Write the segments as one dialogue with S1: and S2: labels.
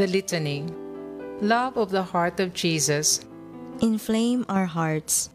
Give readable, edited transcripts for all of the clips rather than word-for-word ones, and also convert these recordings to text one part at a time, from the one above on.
S1: The Litany. Love of the heart of Jesus.
S2: Inflame our hearts.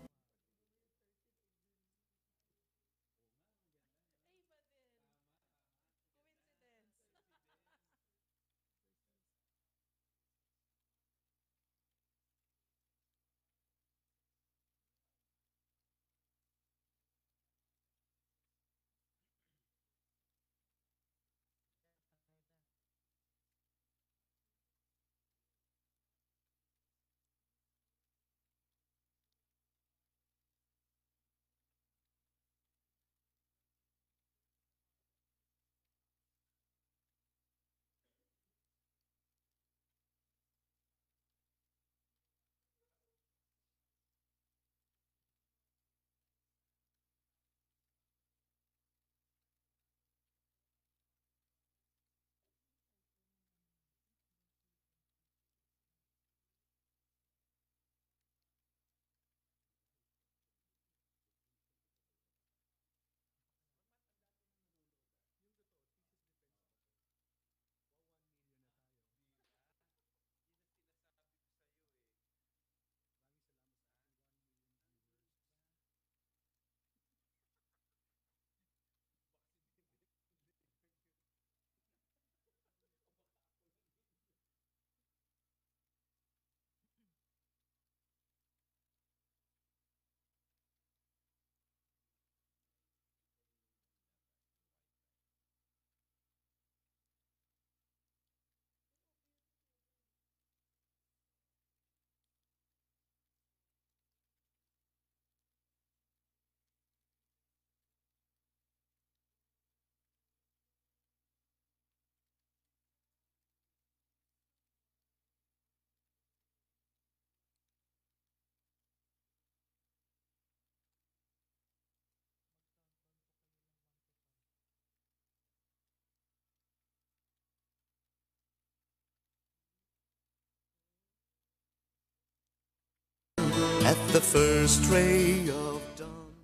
S3: At the first ray of dawn.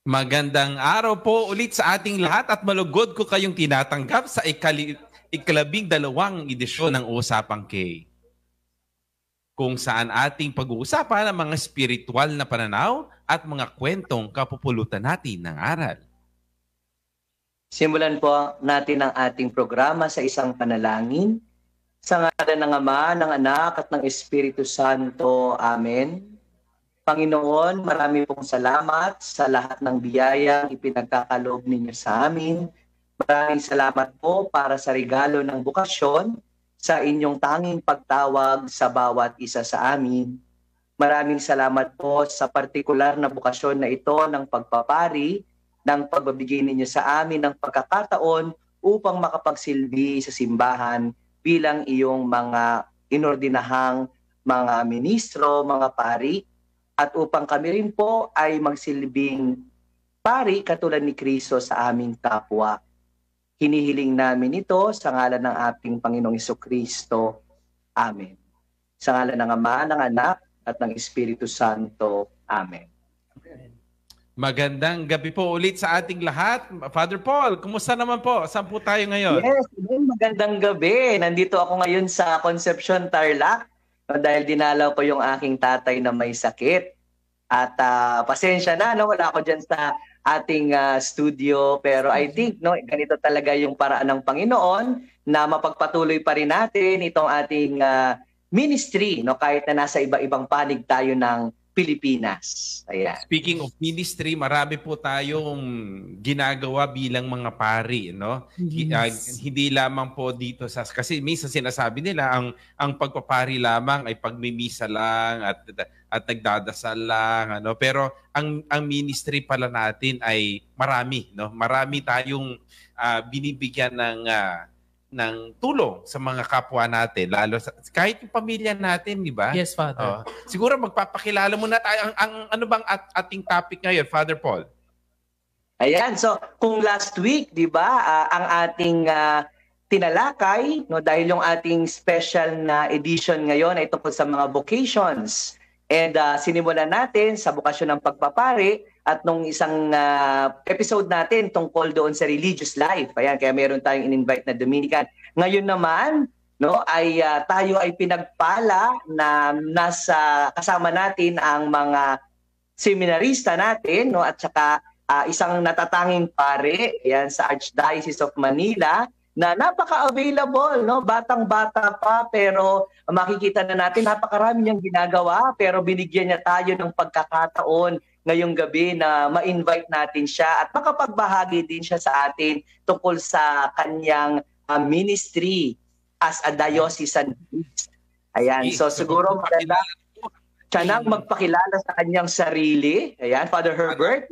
S4: Magandang araw po ulit sa ating lahat at malugod ko kayong tinatanggap sa ikalabing-dalawang edisyon ng Usapang K, kung saan ating pag-uusapan ang mga spiritual na pananaw at mga kwentong kapupulutan natin ng aral.
S5: Simulan po natin ang ating programa sa isang panalangin. Sa ngalan ng Ama, ng Anak at ng Espiritu Santo. Amen. Panginoon, marami pong salamat sa lahat ng biyayang ipinagkakaloob ninyo sa amin. Maraming salamat po para sa regalo ng bukasyon sa inyong tanging pagtawag sa bawat isa sa amin. Maraming salamat po sa partikular na bukasyon na ito ng pagpapari, ng pagbabigay ninyo sa amin ng pagkakataon upang makapagsilbi sa simbahan bilang iyong mga inordinahang mga ministro, mga pari, at upang kami rin po ay magsilbing pari katulad ni Kristo sa aming kapwa. Hinihiling namin ito sa ngalan ng ating Panginoong Jesucristo. Amen. Sa ngalan ng Ama, ng Anak, at ng Espiritu Santo. Amen.
S4: Magandang gabi po ulit sa ating lahat. Father Paul, kumusta naman po? Saan po tayo ngayon?
S5: Yes, magandang gabi. Nandito ako ngayon sa Concepcion, Tarlac, dahil dinalaw ko yung aking tatay na may sakit. At pasensya na, no? Wala ako dyan sa ating studio. Pero I think ganito talaga yung paraan ng Panginoon na mapagpatuloy pa rin natin itong ating ministry, kahit na nasa iba-ibang panig tayo ng Pilipinas. Ayan.
S4: Speaking of ministry, marami po tayong ginagawa bilang mga pari, no? Yes. Hindi lamang po dito kasi minsan sinasabi nila ang pagpapari lamang ay pagmimisa lang at nagdadasal lang, ano? Pero ang ministry pala natin ay marami, no? Marami tayong binibigyan ng tulong sa mga kapwa natin, lalo kahit yung pamilya natin, di ba?
S1: Yes, Father.
S4: Siguro magpapakilala muna tayo. Ano bang ating topic ngayon, Father Paul?
S5: Ayan, so kung last week, di ba, ang ating tinalakay, dahil yung ating special na edition ngayon ay tungkol sa mga vocations. And sinimulan natin sa bukasyon ng pagpapari at nung isang episode natin tungkol doon sa religious life. Ayan, kaya meron tayong in-invite na Dominican. Ngayon naman, no, ay tayo ay pinagpala na nasa kasama natin ang mga seminarista natin, no, at saka isang natatanging pare, ayan, sa Archdiocese of Manila, na napaka-available, no? Batang-bata pa, pero makikita na natin napakarami niyang ginagawa, pero binigyan niya tayo ng pagkakataon ngayong gabi na ma-invite natin siya at makapagbahagi din siya sa atin tungkol sa kanyang ministry as a diocesan priest. Ayan, so siguro maganda siya nang magpakilala sa kanyang sarili. Ayan, Father Herbert.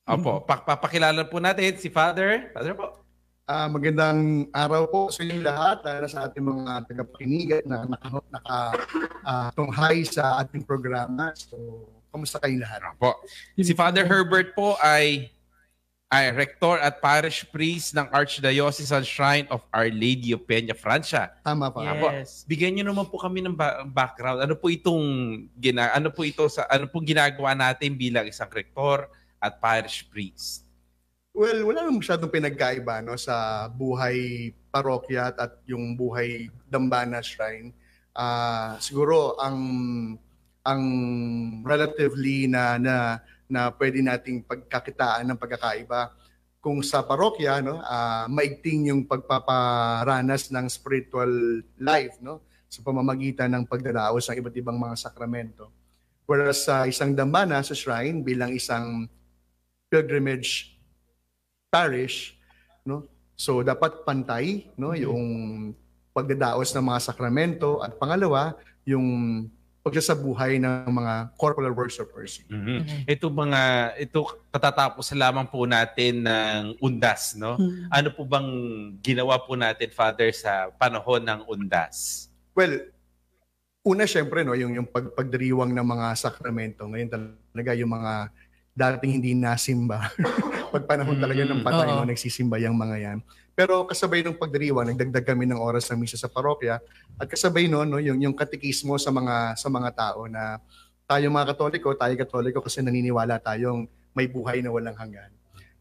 S4: Opo, papakilala po natin si Father. Father po.
S6: Magandang araw po sa inyong lahat, lalo sa ating mga tagapakinig na nakatunghay sa ating programa. So, kamusta kayong lahat?
S4: Po. Si Father Herbert po ay rector at parish priest ng Archdiocesan Shrine of Our Lady of Peña, Francia.
S6: Tama pa.
S1: Yes.
S4: Bigyan niyo naman po kami ng background. Ano po pong ginagawa natin bilang isang rector at parish priest?
S6: Well, wala naman masyadong pinagkaiba, no, sa buhay parokya at yung buhay dambana shrine. Siguro ang relatively na pwede nating pagkakitaan ng pagkakaiba, kung sa parokya, no, maigting yung pagpaparanas ng spiritual life, no, sa pamamagitan ng pagdaraos ng iba't ibang mga sakramento. Whereas sa isang dambana sa shrine bilang isang pilgrimage parish, no? So dapat pantay, no, yung pagdadaos ng mga sakramento, at pangalawa, yung pagsasabuhay ng mga corporal works of mercy.
S4: Mm-hmm. Ito katatapos lamang po natin ng undas, no? Ano po bang ginawa po natin, Father, sa panahon ng undas?
S6: Well, una syempre, no, yung pagdiriwang ng mga sakramento. Ngayon talaga yung mga dating hindi nasimba. Pagpanahon talaga ng patay, no, nagsisimba yung mga yan. Pero kasabay ng pagdiriwang, nagdagdag kami ng oras sa misa sa parokya, at kasabay no, yung katekismo sa mga tao na tayo mga Katoliko kasi naniniwala tayong may buhay na walang hanggan.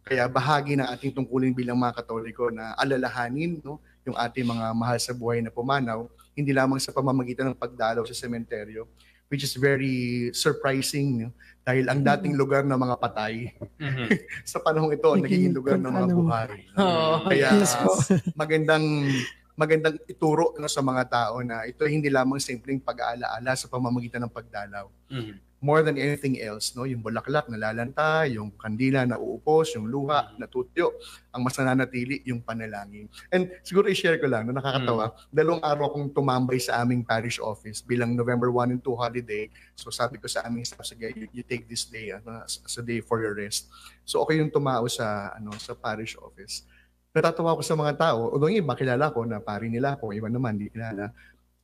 S6: Kaya bahagi ng ating tungkulin bilang mga Katoliko na alalahanin, no, yung ating mga mahal sa buhay na pumanaw, hindi lamang sa pamamagitan ng pagdalaw sa sementeryo, which is very surprising, no? Dahil ang dating lugar ng mga patay sa panahong ito nagiging lugar ng mga buhay. Kaya magandang ituro, no, sa mga tao na ito hindi lamang simpleng pag-aalaala sa pamamagitan ng pagdalaw. More than anything else, no, yung bulaklak na lalanta, yung kandila na uupos, yung luha na tutyo, ang mas nananatili yung panalangin. And siguro i-share ko lang, no, nakakatawa, 2 araw akong tumambay sa aming parish office bilang November 1 and 2 holiday. So sabi ko sa aming staff, sige, you take this day as a day for your rest. So okay yung tumao sa parish office. Natatawa ko sa mga tao, although yung iba kilala ko na pari nila ako, iba naman di kilala.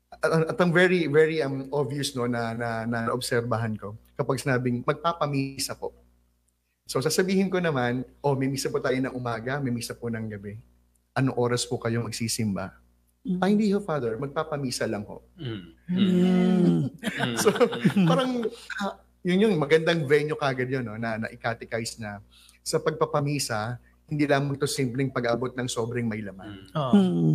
S6: At ang very obvious, no, na obserbahan ko kapag sinabing magpapamisa po. So sasabihin ko naman, may misa po tayo ng umaga, may misa po ng gabi. Anong oras po kayo magsisimba? Hindi ho, Father, magpapamisa lang ho. So parang yun yung magandang venue kagad yun, no, na i-catechize na sa pagpapamisa, hindi lamang ito simpleng pag-abot ng sobrang may laman.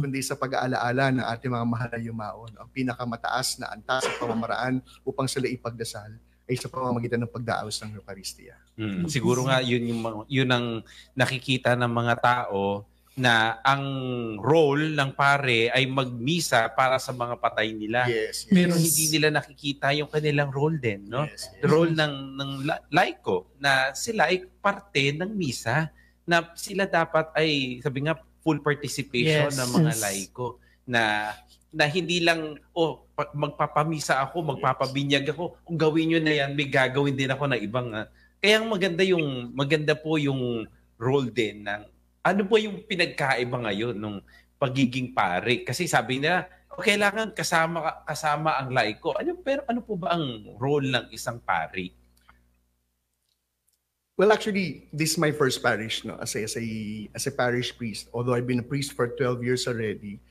S6: Kundi sa pag-aalaala ng ating mga mahal na yumaon. Ang pinakamataas na antas sa pamamaraan upang sila ipagdasal ay sa pamamagitan ng pagdaos ng Eucharistia.
S4: Siguro nga yun ang nakikita ng mga tao na ang role ng pare ay magmisa para sa mga patay nila.
S6: Yes.
S4: Pero hindi nila nakikita yung kanilang role din, no?
S6: Yes.
S4: Role ng laiko na sila ay parte ng misa, na sila dapat ay, sabi nga, full participation ng mga laiko, na hindi lang, magpapamisa ako, magpapabinyag ako, kung gawin nyo na yan, may gagawin din ako na ibang. Kaya maganda po yung role din ng, ano po yung pinagkaiba ngayon nung pagiging pare? Kasi sabi nila, kailangan kasama ang laiko. Pero ano po ba ang role ng isang pare?
S6: Well, actually, this is my first parish, no, as a parish priest. Although I've been a priest for 12 years already,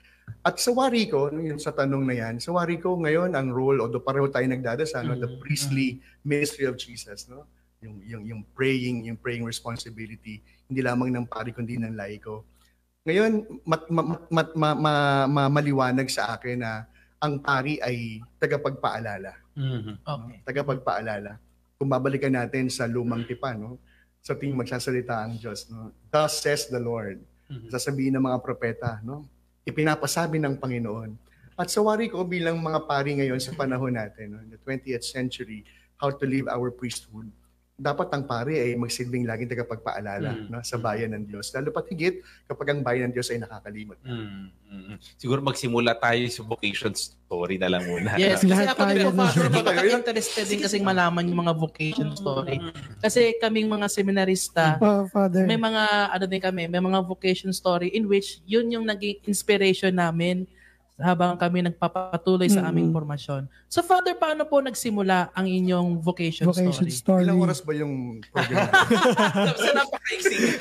S6: At sa wari ko, yung sa tanong na yan, sa wari ko ngayon ang role, although pareho tayo nagdadasal, no, the priestly ministry of Jesus, no? Yung praying responsibility, hindi lamang ng pari kundi ng laiko. Ngayon, maliwanag sa akin na ang pari ay tagapagpaalala.
S7: Okay.
S6: Tagapagpaalala. Kung babalikan natin sa lumang tipan, no? Sa tuwing magsasalita ang Diyos, no? Thus says the Lord. Sasabihin ng mga propeta, no? Ipinapasabi ng Panginoon. At sa wari ko bilang mga pari ngayon sa panahon natin, no? In the 20th century, how to live our priesthood. Dapat ang pari ay magsilbing laging tagapagpaalala no, sa bayan ng Diyos. Lalo pat higit kapag ang bayan ng Diyos ay nakakalimot.
S4: Siguro magsimula tayo sa vocation story na lang muna.
S7: Yes, kasi ako din po, Father,
S6: Yun.
S7: interested din kasing malaman yung mga vocation story. Kasi kaming mga seminarista,
S8: Father.
S7: may mga, ano din kami, may mga vocation story in which yun yung naging inspiration namin habang kami nagpapatuloy sa aming formasyon. So, Father, paano po nagsimula ang inyong vocation story?
S6: Ilang oras ba yung program?
S4: Sa napaka-exciting.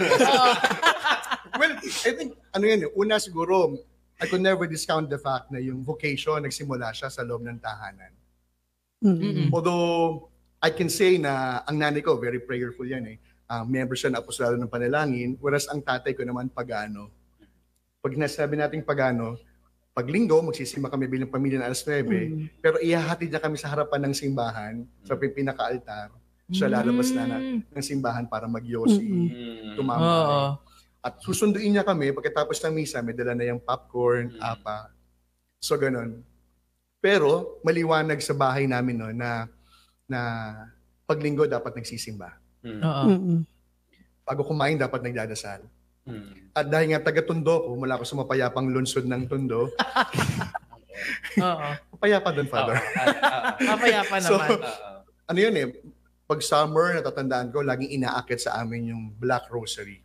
S6: Well, I think, ano yan, una siguro, I could never discount the fact na yung vocation, nagsimula siya sa loob ng tahanan. Although, I can say na ang nanay ko, very prayerful yan eh. Member siya na apostolado ng panalangin, whereas ang tatay ko naman pagano. Pag nasabi nating pagano, pag linggo, magsisimba kami bilang pamilya na alas 9, pero ihahatid niya kami sa harapan ng simbahan, sa pinaka-altar, siya lalabas na ng simbahan para mag-yosi, tumama. At susunduin niya kami, pagkatapos ng misa, may dala na yung popcorn, apa. So, ganun. Pero, maliwanag sa bahay namin no, na pag linggo dapat nagsisimba. Bago kumain, dapat nagdadasal. At dahil nga taga-Tondo ko, mula ako sa mapayapang lungsod ng Tondo, mapayapa doon, Father.
S7: Mapayapa
S6: So,
S7: naman.
S6: ano yun eh, pag summer, natatandaan ko, laging inaakit sa amin yung Black Rosary.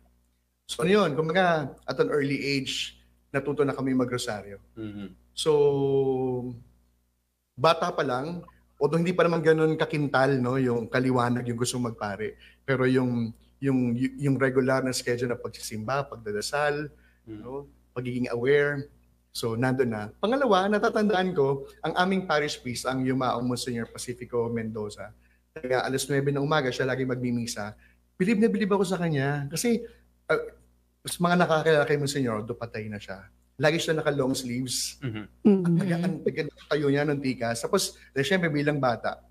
S6: So ano yun, kumbaga at an early age, natuto na kami mag-rosaryo. So, bata pa lang, although hindi pa naman ganun kakintal, no, yung kaliwanag yung gusto magpare, pero yung regular na schedule na pagsisimba, pagdadasal, no, pagiging aware. So, nandun na. Pangalawa, natatandaan ko, ang aming parish priest, ang Yumaong Monsignor Pacifico Mendoza. Kaya alas 9 ng umaga, siya lagi magmimisa. Bilib na bilib ako sa kanya. Kasi, sa mga nakakilala kay Monsignor, patay na siya. Lagi siya naka-long sleeves. Ang tayo niya ng tikas. Tapos, siyempre bilang bata,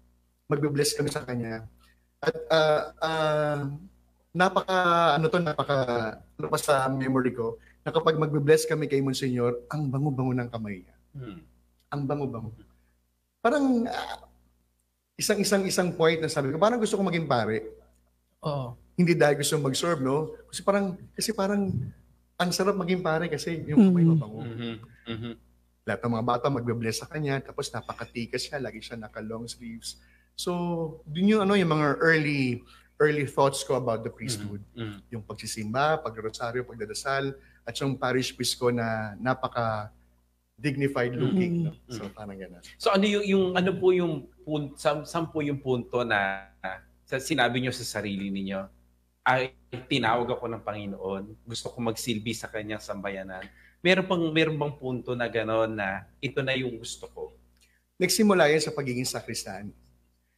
S6: magbe-bless kami sa kanya. At, napaka sa memory ko, na kapag magbe-bless kami kay Monsignor, ang bango-bango ng kamay niya. Ang bango-bango. Parang isang point na sabi ko, parang gusto ko maging pare. Hindi dahil gusto mag-serve, no? Kasi parang ang sarap maging pare kasi yung kamay mabango. Lahat ng mga bata magbe-bless sa kanya, tapos napakatikas siya, lagi siya naka-long sleeves. So, dun yung mga early thoughts ko about the priesthood. Yung pagsisimba, pagrosaryo, pagdadasal, at yung parish priest ko na napaka-dignified looking. No? So, parang gano'n.
S4: So, ano po yung saan po yung punto na sinabi nyo sa sarili ninyo, ay tinawag ako ng Panginoon, gusto ko magsilbi sa kanyang sambayanan. Meron bang punto na gano'n na ito na yung gusto ko?
S6: Nagsimula yan sa pagiging sakristan.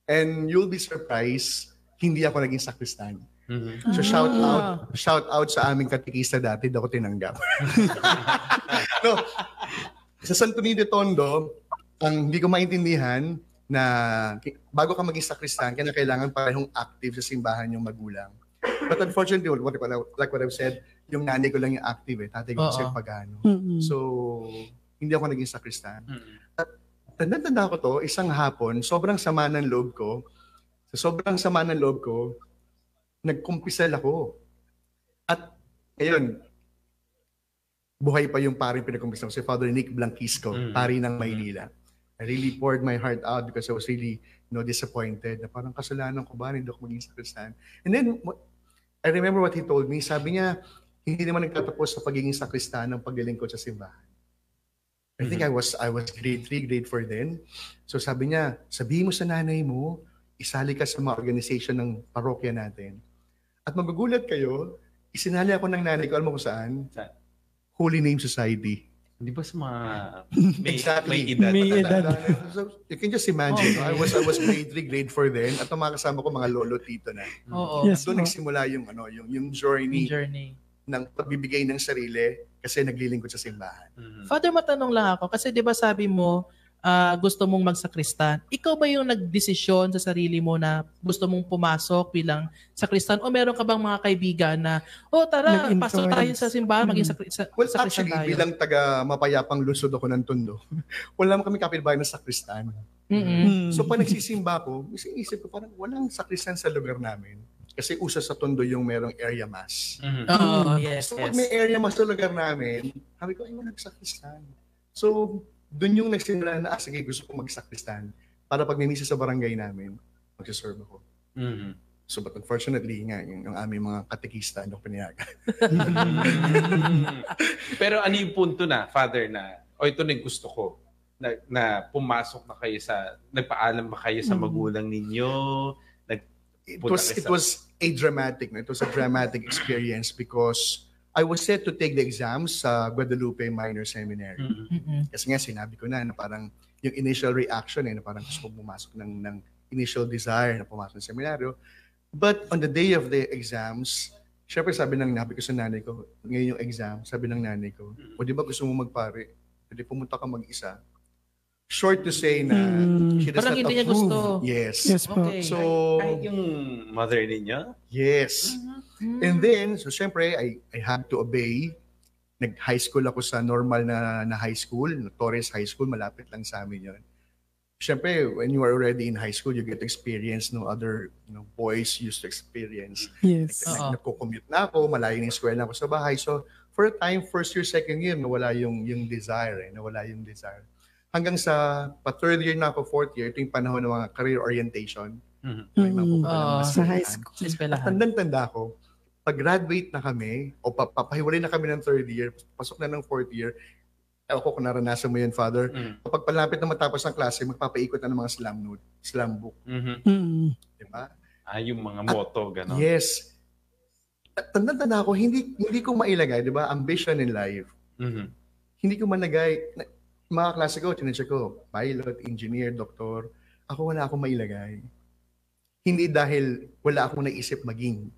S6: And you'll be surprised, hindi ako naging sakristan. So shout out sa aming katikista dati, ako tinanggap. No, sa Santo Niño de Tondo, ang hindi ko maintindihan na bago ka maging sakristan, kailangan parehong active sa simbahan yung magulang. But unfortunately, like what I've said, yung nanay ko lang yung active eh. Tatay ko kasi pagano. So, hindi ako naging sakristan. At tanda ko to, isang hapon, sobrang sama ng loob ko. Sa sobrang sama ng loob ko, nagkumpisal ako. At ngayon, buhay pa yung paring pinagkumpisal ko, si Father Nick Blanquisco, pari ng Maynila. I really poured my heart out because I was really disappointed na parang kasalanan ko ba, hindi ako maging sakristan. And then, I remember what he told me. Sabi niya, hindi naman nagtatapos sa pagiging sakristan ng paglilingkod sa simbahan. I think I was grade 3, grade 4 then. So sabi niya, sabihin mo sa nanay mo, isali ka sa mga organization ng parokya natin. At magugulat kayo, isinali ako ng nanay ko, alam mo kung saan? Holy Name Society.
S4: Di ba sa mga
S6: Exactly.
S4: may edad
S8: May
S4: talaga?
S8: edad.
S6: So, you can just imagine, I was grade 3, grade 4 then, at ang mga kasama ko mga lolo, tito na.
S7: Oo.
S8: Yes,
S6: Doon
S8: po.
S6: nagsimula yung journey
S7: Journey.
S6: ng pagbibigay ng sarili kasi naglilingkod sa simbahan.
S7: Father, matanong lang ako. Kasi di ba sabi mo, gusto mong magsakristan. Ikaw ba yung nagdesisyon sa sarili mo na gusto mong pumasok bilang sakristan? O meron ka bang mga kaibigan na, tara,
S8: Nag-influence.
S7: pasok tayo sa simbahan, maging sakristan
S6: Well,
S7: tayo.
S6: actually, bilang taga mapayapang lungsod ako ng Tondo, wala naman kami kapitbahay ng sakristan.
S7: Mm-mm.
S6: So pag nagsisimba ko, isip ko parang walang sakristan sa lugar namin. Kasi usa sa Tondo yung merong area mass.
S7: Oo, yes,
S6: So pag
S7: yes.
S6: may area mass sa lugar namin, sabi ko, ay wala nagsakristan. So doon yung nagsimula na, sige, gusto ko magsakristan para pag may misa sa barangay namin, magsiserve ako. So but unfortunately nga, yung aming mga katekista, ano pinayagan.
S4: Pero ano yung punto na, Father, na, ito na yung gusto ko, na pumasok na kayo nagpaalam ba kayo sa magulang ninyo?
S6: It was a dramatic experience because I was set to take the exams sa Guadalupe Minor Seminary. Kasi nga sinabi ko na parang yung initial reaction na parang gusto ko pumasok ng initial desire na pumasok ng seminaryo. But on the day of the exams, syempre sabi ko sa nanay ko, ngayon yung exam, sabi ng nanay ko, o di ba gusto mo magpare? Hindi pumunta ka mag-isa. Short to say na she does
S7: Parang
S6: not
S7: hindi niya
S6: approve.
S7: gusto.
S6: Yes.
S8: Yes po.
S7: Okay.
S6: So,
S4: Kahit yung mother ninyo?
S6: yes. And then, so syempre, I had to obey. Nag-high school ako sa normal na high school, Torres High School, malapit lang sa amin yun. Syempre, when you are already in high school, you get to experience other boys used to experience.
S8: Yes.
S7: Oo.
S6: Nagko-commute na ako, malayo ng eskwela ako sa bahay. So, for a time, first year, second year, nawala yung desire. Nawala yung desire. Hanggang sa third year na ako, fourth year, ito yung panahon ng mga career orientation. May mga pupunta ng mga
S8: Sa high
S6: eskwelahan.
S8: school.
S7: Sa eskwelahan.
S6: Tandang-tanda ko, pag-graduate na kami, o papahiwalay na kami ng third year, pasok na ng fourth year, ewan ko kung naranasan mo yun, Father, kapag palapit na matapos ng klase, magpapaikot na ng mga slam book. Diba?
S4: Yung mga motto, gano'n.
S6: Yes. Tandang-tanda ko, hindi ko mailagay, diba? Ambition in life. Hindi ko malagay, mga klase ko, tinecheck ko, pilot, engineer, doktor, ako wala akong mailagay. Hindi dahil wala akong naisip maging.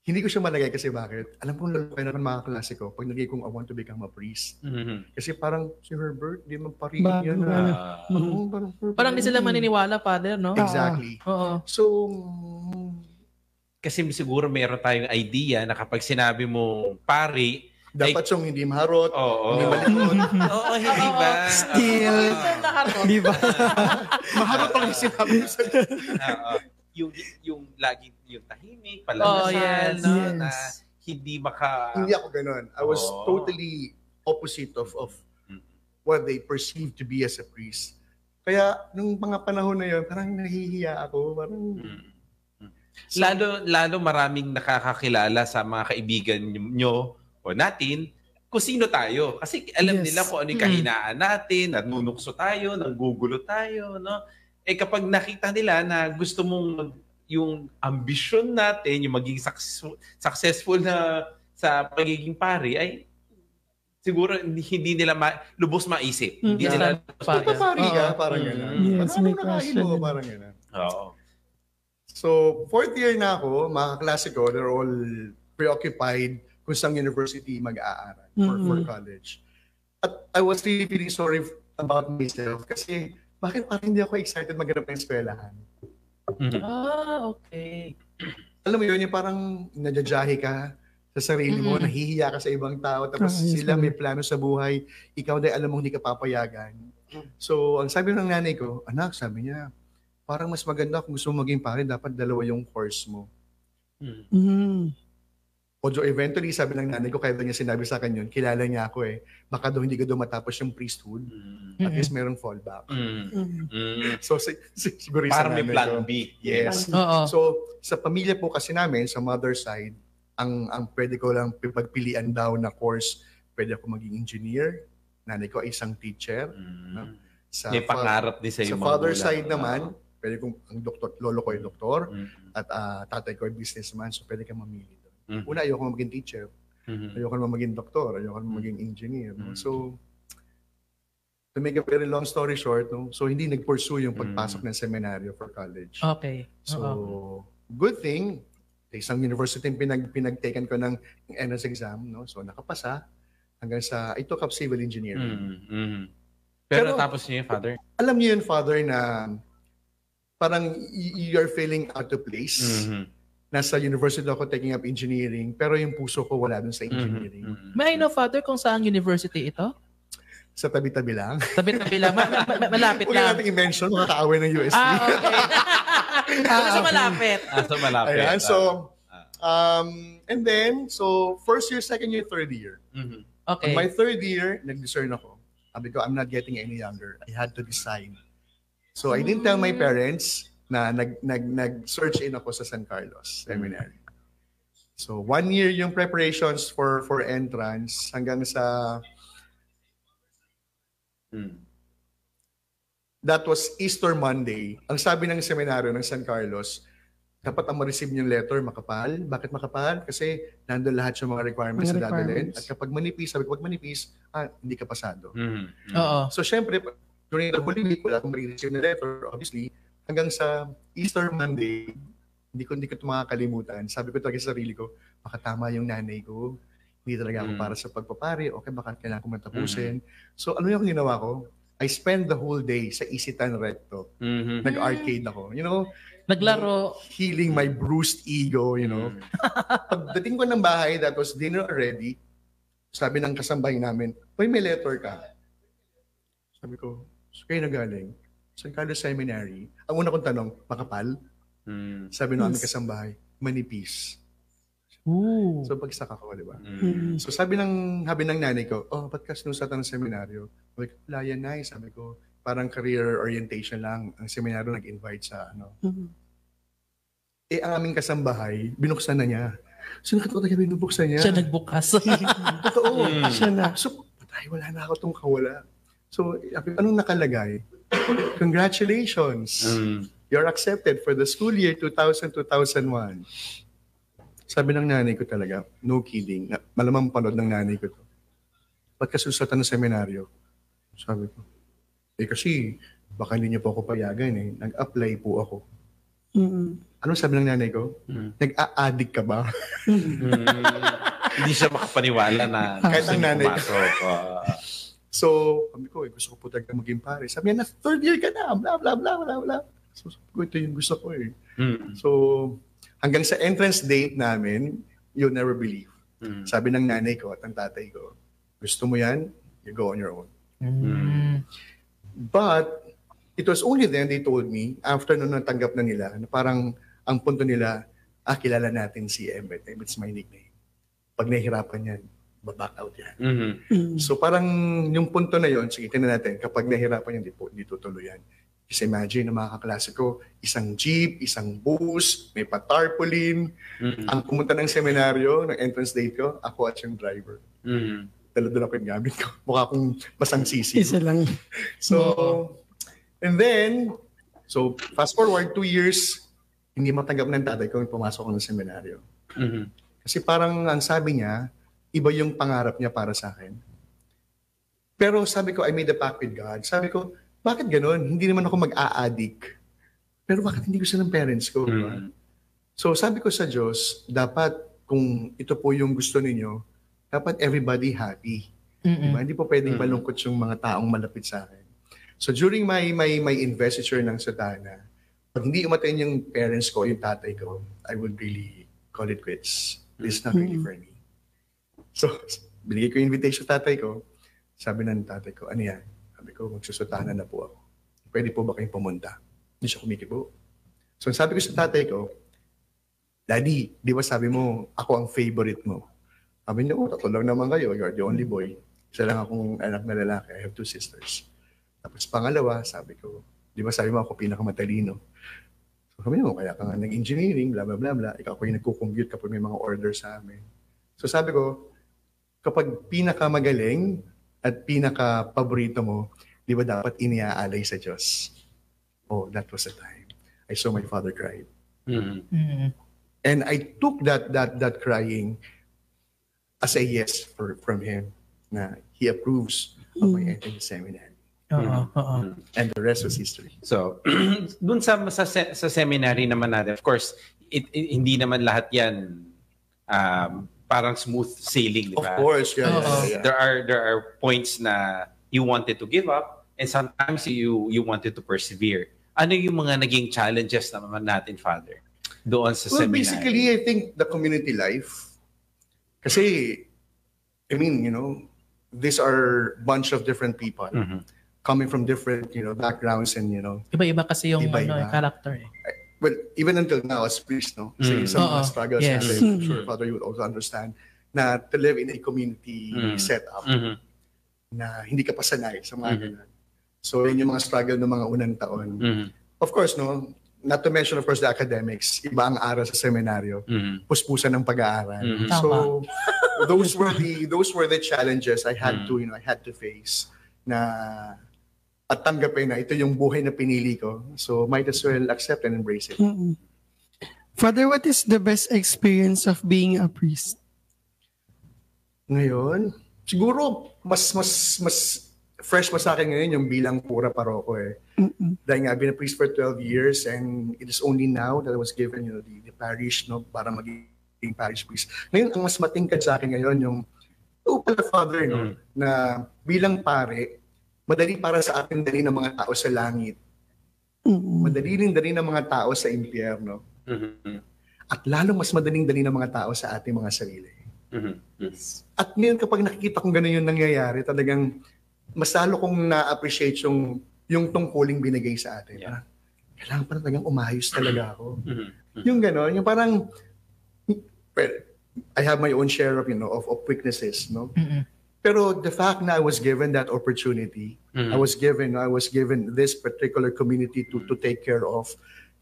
S6: Hindi ko siya malagay kasi bakit? Alam kong lalo kayo naman mga klase ko pag nagay kong I want to become a priest. Kasi parang si Herbert, di man pari yan.
S7: Parang di sila maniniwala, Father, no?
S6: Exactly.
S7: Oo.
S6: So,
S4: Kasi siguro meron tayong idea na kapag sinabi mo pari,
S6: dapat siyang hindi maharot, hindi malikot.
S4: Oo, hindi ba?
S8: Still. Di ba?
S6: Maharot ang sinabi ko sa
S4: yung lagi yung tahimik, palalasan,
S7: yes.
S4: no, na hindi
S6: Hindi ako ganun. I was totally opposite of what they perceive to be as a priest. Kaya nung mga panahon na yun, parang nahihiya ako. Parang...
S4: Lalo maraming nakakakilala sa mga kaibigan nyo o natin kung sino tayo. Kasi alam nila kung ano yung kahinaan natin, nanunukso tayo, nanggugulo tayo, no? Kapag nakita nila na gusto mong yung ambisyon natin, yung maging successful na sa pagiging pari, ay siguro hindi nila lubos maisip. Hindi nila
S6: Pari ka, parang gano'n.
S8: Yes, may
S6: nakain
S8: question.
S6: mo, parang gano'n.
S4: Oo.
S6: So, fourth year na ako, mga kaklase ko, they're all preoccupied kung saan university mag-aaral for college. At I was really feeling sorry about myself kasi bakit parang hindi ako excited maghanap ng eskwelahan?
S7: Okay.
S6: Alam mo yun, yung parang nadyajahe ka sa sarili mo, nahihiya ka sa ibang tao, tapos sila may plano sa buhay, ikaw dahil alam mo hindi ka papayagan. So, ang sabi ng nanay ko, anak, sabi niya, parang mas maganda kung gusto mo maging pare, dapat dalawa yung course mo. Although eventually, sabi ng nanay ko, kaya niya sinabi sa akin yun, kilala niya ako baka daw hindi ko daw matapos yung priesthood, at least merong fallback. So, siguro
S4: Parang may
S6: nanay
S4: plan
S6: ko.
S4: B.
S6: Yes.
S7: Oo.
S6: So, sa pamilya po kasi namin, sa mother side, ang pwede ko lang pagpilian daw na course, pwede ako maging engineer, nanay ko ay isang teacher. No?
S4: May pangarap din sa
S6: Sa
S4: mga
S6: father
S4: magulang.
S6: side naman, pwede kong, ang lolo ko ay doktor, at tatay ko ay businessman, so pwede kang mamili doon. Una, ayoko maging teacher. Ayoko naman maging doktor, ayoko naman maging engineer. No? So, to make a very long story short, no? So hindi nag-pursue yung pagpasok ng seminaryo for college.
S7: Okay.
S6: So, good thing, isang university yung pinagtaken ko ng entrance exam, no? So nakapasa hanggang sa I took up civil engineering.
S4: Pero tapos niyo yung Father?
S6: Alam niyo yun, Father, na parang you're feeling out of place. Nasa university ako taking up engineering, pero yung puso ko wala dun sa engineering.
S7: May I know, Father, kung saan university ito?
S6: Sa tabi-tabi lang.
S7: Tabi-tabi lang. Malapit
S6: Huwag
S7: lang.
S6: natin i-mention, makakaaway ng UST.
S7: Okay. So malapit.
S4: So malapit.
S6: Ayan, so, and then, so, first year, second year, third year.
S7: Okay.
S6: On my third year, nag-discern ako. Sabi ko, I'm not getting any younger. I had to decide. So, I didn't tell my parents na nag-search in ako sa San Carlos Seminary. So, 1 year yung preparations for entrance hanggang sa that was Easter Monday. Ang sabi ng seminaryo ng San Carlos, dapat ang ma-receive yung letter, makapal. Bakit makapal? Kasi nandun lahat yung mga requirements na dadalhin. At kapag manipis, sabi ko, pag manipis, hindi ka pasado.
S7: Oo.
S6: So, syempre, during the Holy Week, wala akong ma-receive na letter, obviously. Hanggang sa Easter Monday, hindi ko ito makakalimutan. Sabi ko talaga sa sarili ko, baka tama yung nanay ko. Hindi talaga ako para sa pagpapari. Okay, baka kailangan ko matapusin. So, ano yung ginawa ko? I spend the whole day sa Isitan Recto. Nag-arcade ako. You know,
S7: naglaro.
S6: Healing my bruised ego, you know. Pagdating ko ng bahay, that was dinner already. Sabi ng kasambahay namin, may letter ka. Sabi ko, kayo na galing? San Carlos Seminary. Ang una kong tanong, makapal? Sabi ng aming kasambahay, manipis.
S7: Ooh.
S6: So pagsak ako, di ba? So sabi ng nanay ko, ba't ka sinusatan ng seminaryo? Sabi ko, wala yan, Nay. Sabi ko, parang career orientation lang. Ang seminaryo nag-invite sa ano. Ang aming kasambahay, binuksan na niya. So nakatawa tayo binubuksan niya.
S7: Siya nagbukas.
S6: Totoo. Siya na. So, patay, wala na ako itong kawala. So, anong nakalagay? Congratulations. You're accepted for the school year 2000-2001. Sabi ng nanay ko talaga, no kidding, malamang panood ng nanay ko to. Ba't ka susatan ng seminaryo? Sabi ko, kasi baka hindi niyo po ako payagan eh. Nag-apply po ako. Ano sabi ng nanay ko? Nag-a-addict ka ba?
S4: Hindi siya makapaniwala na
S6: kahit ang nanay ko. So, sabi ko, gusto ko po talaga maging pare. Sabi niya, third year ka na, bla bla bla bla bla. So, sabi ko, ito yung gusto ko eh. So, hanggang sa entrance date namin, you'll never believe. Sabi ng nanay ko at ng tatay ko, gusto mo yan, you go on your own. But, it was only then they told me, after nung natanggap na nila, na parang ang punto nila, kilala natin si Emmett. Emmett's my nickname. Pag nahihirapan yan, baback out yan. So parang yung punto na yon, sige, tingnan natin, kapag nahihirapan yan, hindi tutuloy yan. Kasi imagine, na mga kaklase ko, isang jeep, isang bus, may pa-tarpaulin. Ang pumunta ng seminaryo, ng entrance date ko, ako at yung driver. Dala-dala ko yung gamit ko. Mukha akong basang sisi.
S8: Isa lang.
S6: So, and then, so fast forward 2 years, hindi matanggap ng tatay ko yung pumasok ko ng seminaryo. Kasi parang ang sabi niya, iba yung pangarap niya para sa akin. Pero sabi ko, I made a pact with God. Sabi ko, bakit ganun? Hindi naman ako mag-a-addict. Pero bakit hindi gusto ng parents ko? Diba? So sabi ko sa Diyos, dapat kung ito po yung gusto ninyo, dapat everybody happy. Diba? Hindi po pwedeng malungkot yung mga taong malapit sa akin. So during my investiture ng Sutana, pag hindi umaten yung parents ko, yung tatay ko, I would really call it quits. This is not really for me. So binigay ko yung invitation sa tatay ko. Sabi ng tatay ko, ano yan? Sabi ko, magsusutana na po ako. Pwede po ba kayong pumunta? Hindi siya kumikibo. So sabi ko sa tatay ko, Daddy, di ba sabi mo, ako ang favorite mo? Sabi niya, tatlo lang naman kayo. You're the only boy. Isa lang akong anak na lalaki. I have 2 sisters. Tapos pangalawa, sabi ko, di ba sabi mo ako pinakamatalino? So sabi mo, kaya ka nga nag-engineering, bla bla bla bla. Ikaw ako yung nagkukompute kapag may mga order sa amin. So sabi ko, kapag pinakamagaling at pinaka-paborito mo, di ba dapat iniaalay sa Diyos? Oh, that was the time. I saw my father cry. And I took that crying as a yes from him na he approves of my entering the seminary. And the rest was history.
S4: So, dun sa seminary naman natin, of course, hindi naman lahat yan parang smooth sailing, di ba?
S6: Of course, yeah.
S4: There are points na you wanted to give up and sometimes you wanted to persevere. Ano yung mga naging challenges naman natin, Father, doon sa seminary?
S6: Basically, I think the community life. Kasi, I mean, these are bunch of different people coming from different, backgrounds and,
S7: Iba-iba kasi yung character eh.
S6: Well, even until now as priest, no? Kasi some mga struggles natin, I'm sure Father, you would also understand na to live in a community setup na hindi ka pa sanay sa mga ganun. So, yun yung mga struggle ng mga unang taon. Of course, no? Not to mention, of course, the academics. Iba ang aral sa seminaryo. Puspusan ng pag-aaral. So, those were the challenges I had to face na at tanggapin na ito yung buhay na pinili ko. So, might as well accept and embrace it.
S8: Father, what is the best experience of being a priest?
S6: Ngayon, siguro mas fresh pa sa akin ngayon yung bilang pura paroko eh. Dahil nga, I've been a priest for 12 years and it is only now that I was given the parish para maging parish priest. Ngayon, ang mas matingkad sa akin ngayon yung pala Father, na bilang pare, madali para sa atin dali ng mga tao sa langit. Madali rin dali ng mga tao sa impyerno. At lalong mas madaling dali ng mga tao sa ating mga sarili. At ngayon kapag nakikita kong gano'n yung nangyayari, talagang mas lalo kong na-appreciate yung tungkuling binigay sa atin. Parang, kailangan pa talagang umayos talaga ako. Yung gano'n, yung parang, well, I have my own share of, of weaknesses, no? Pero the fact na I was given that opportunity, I was given this particular community to take care of,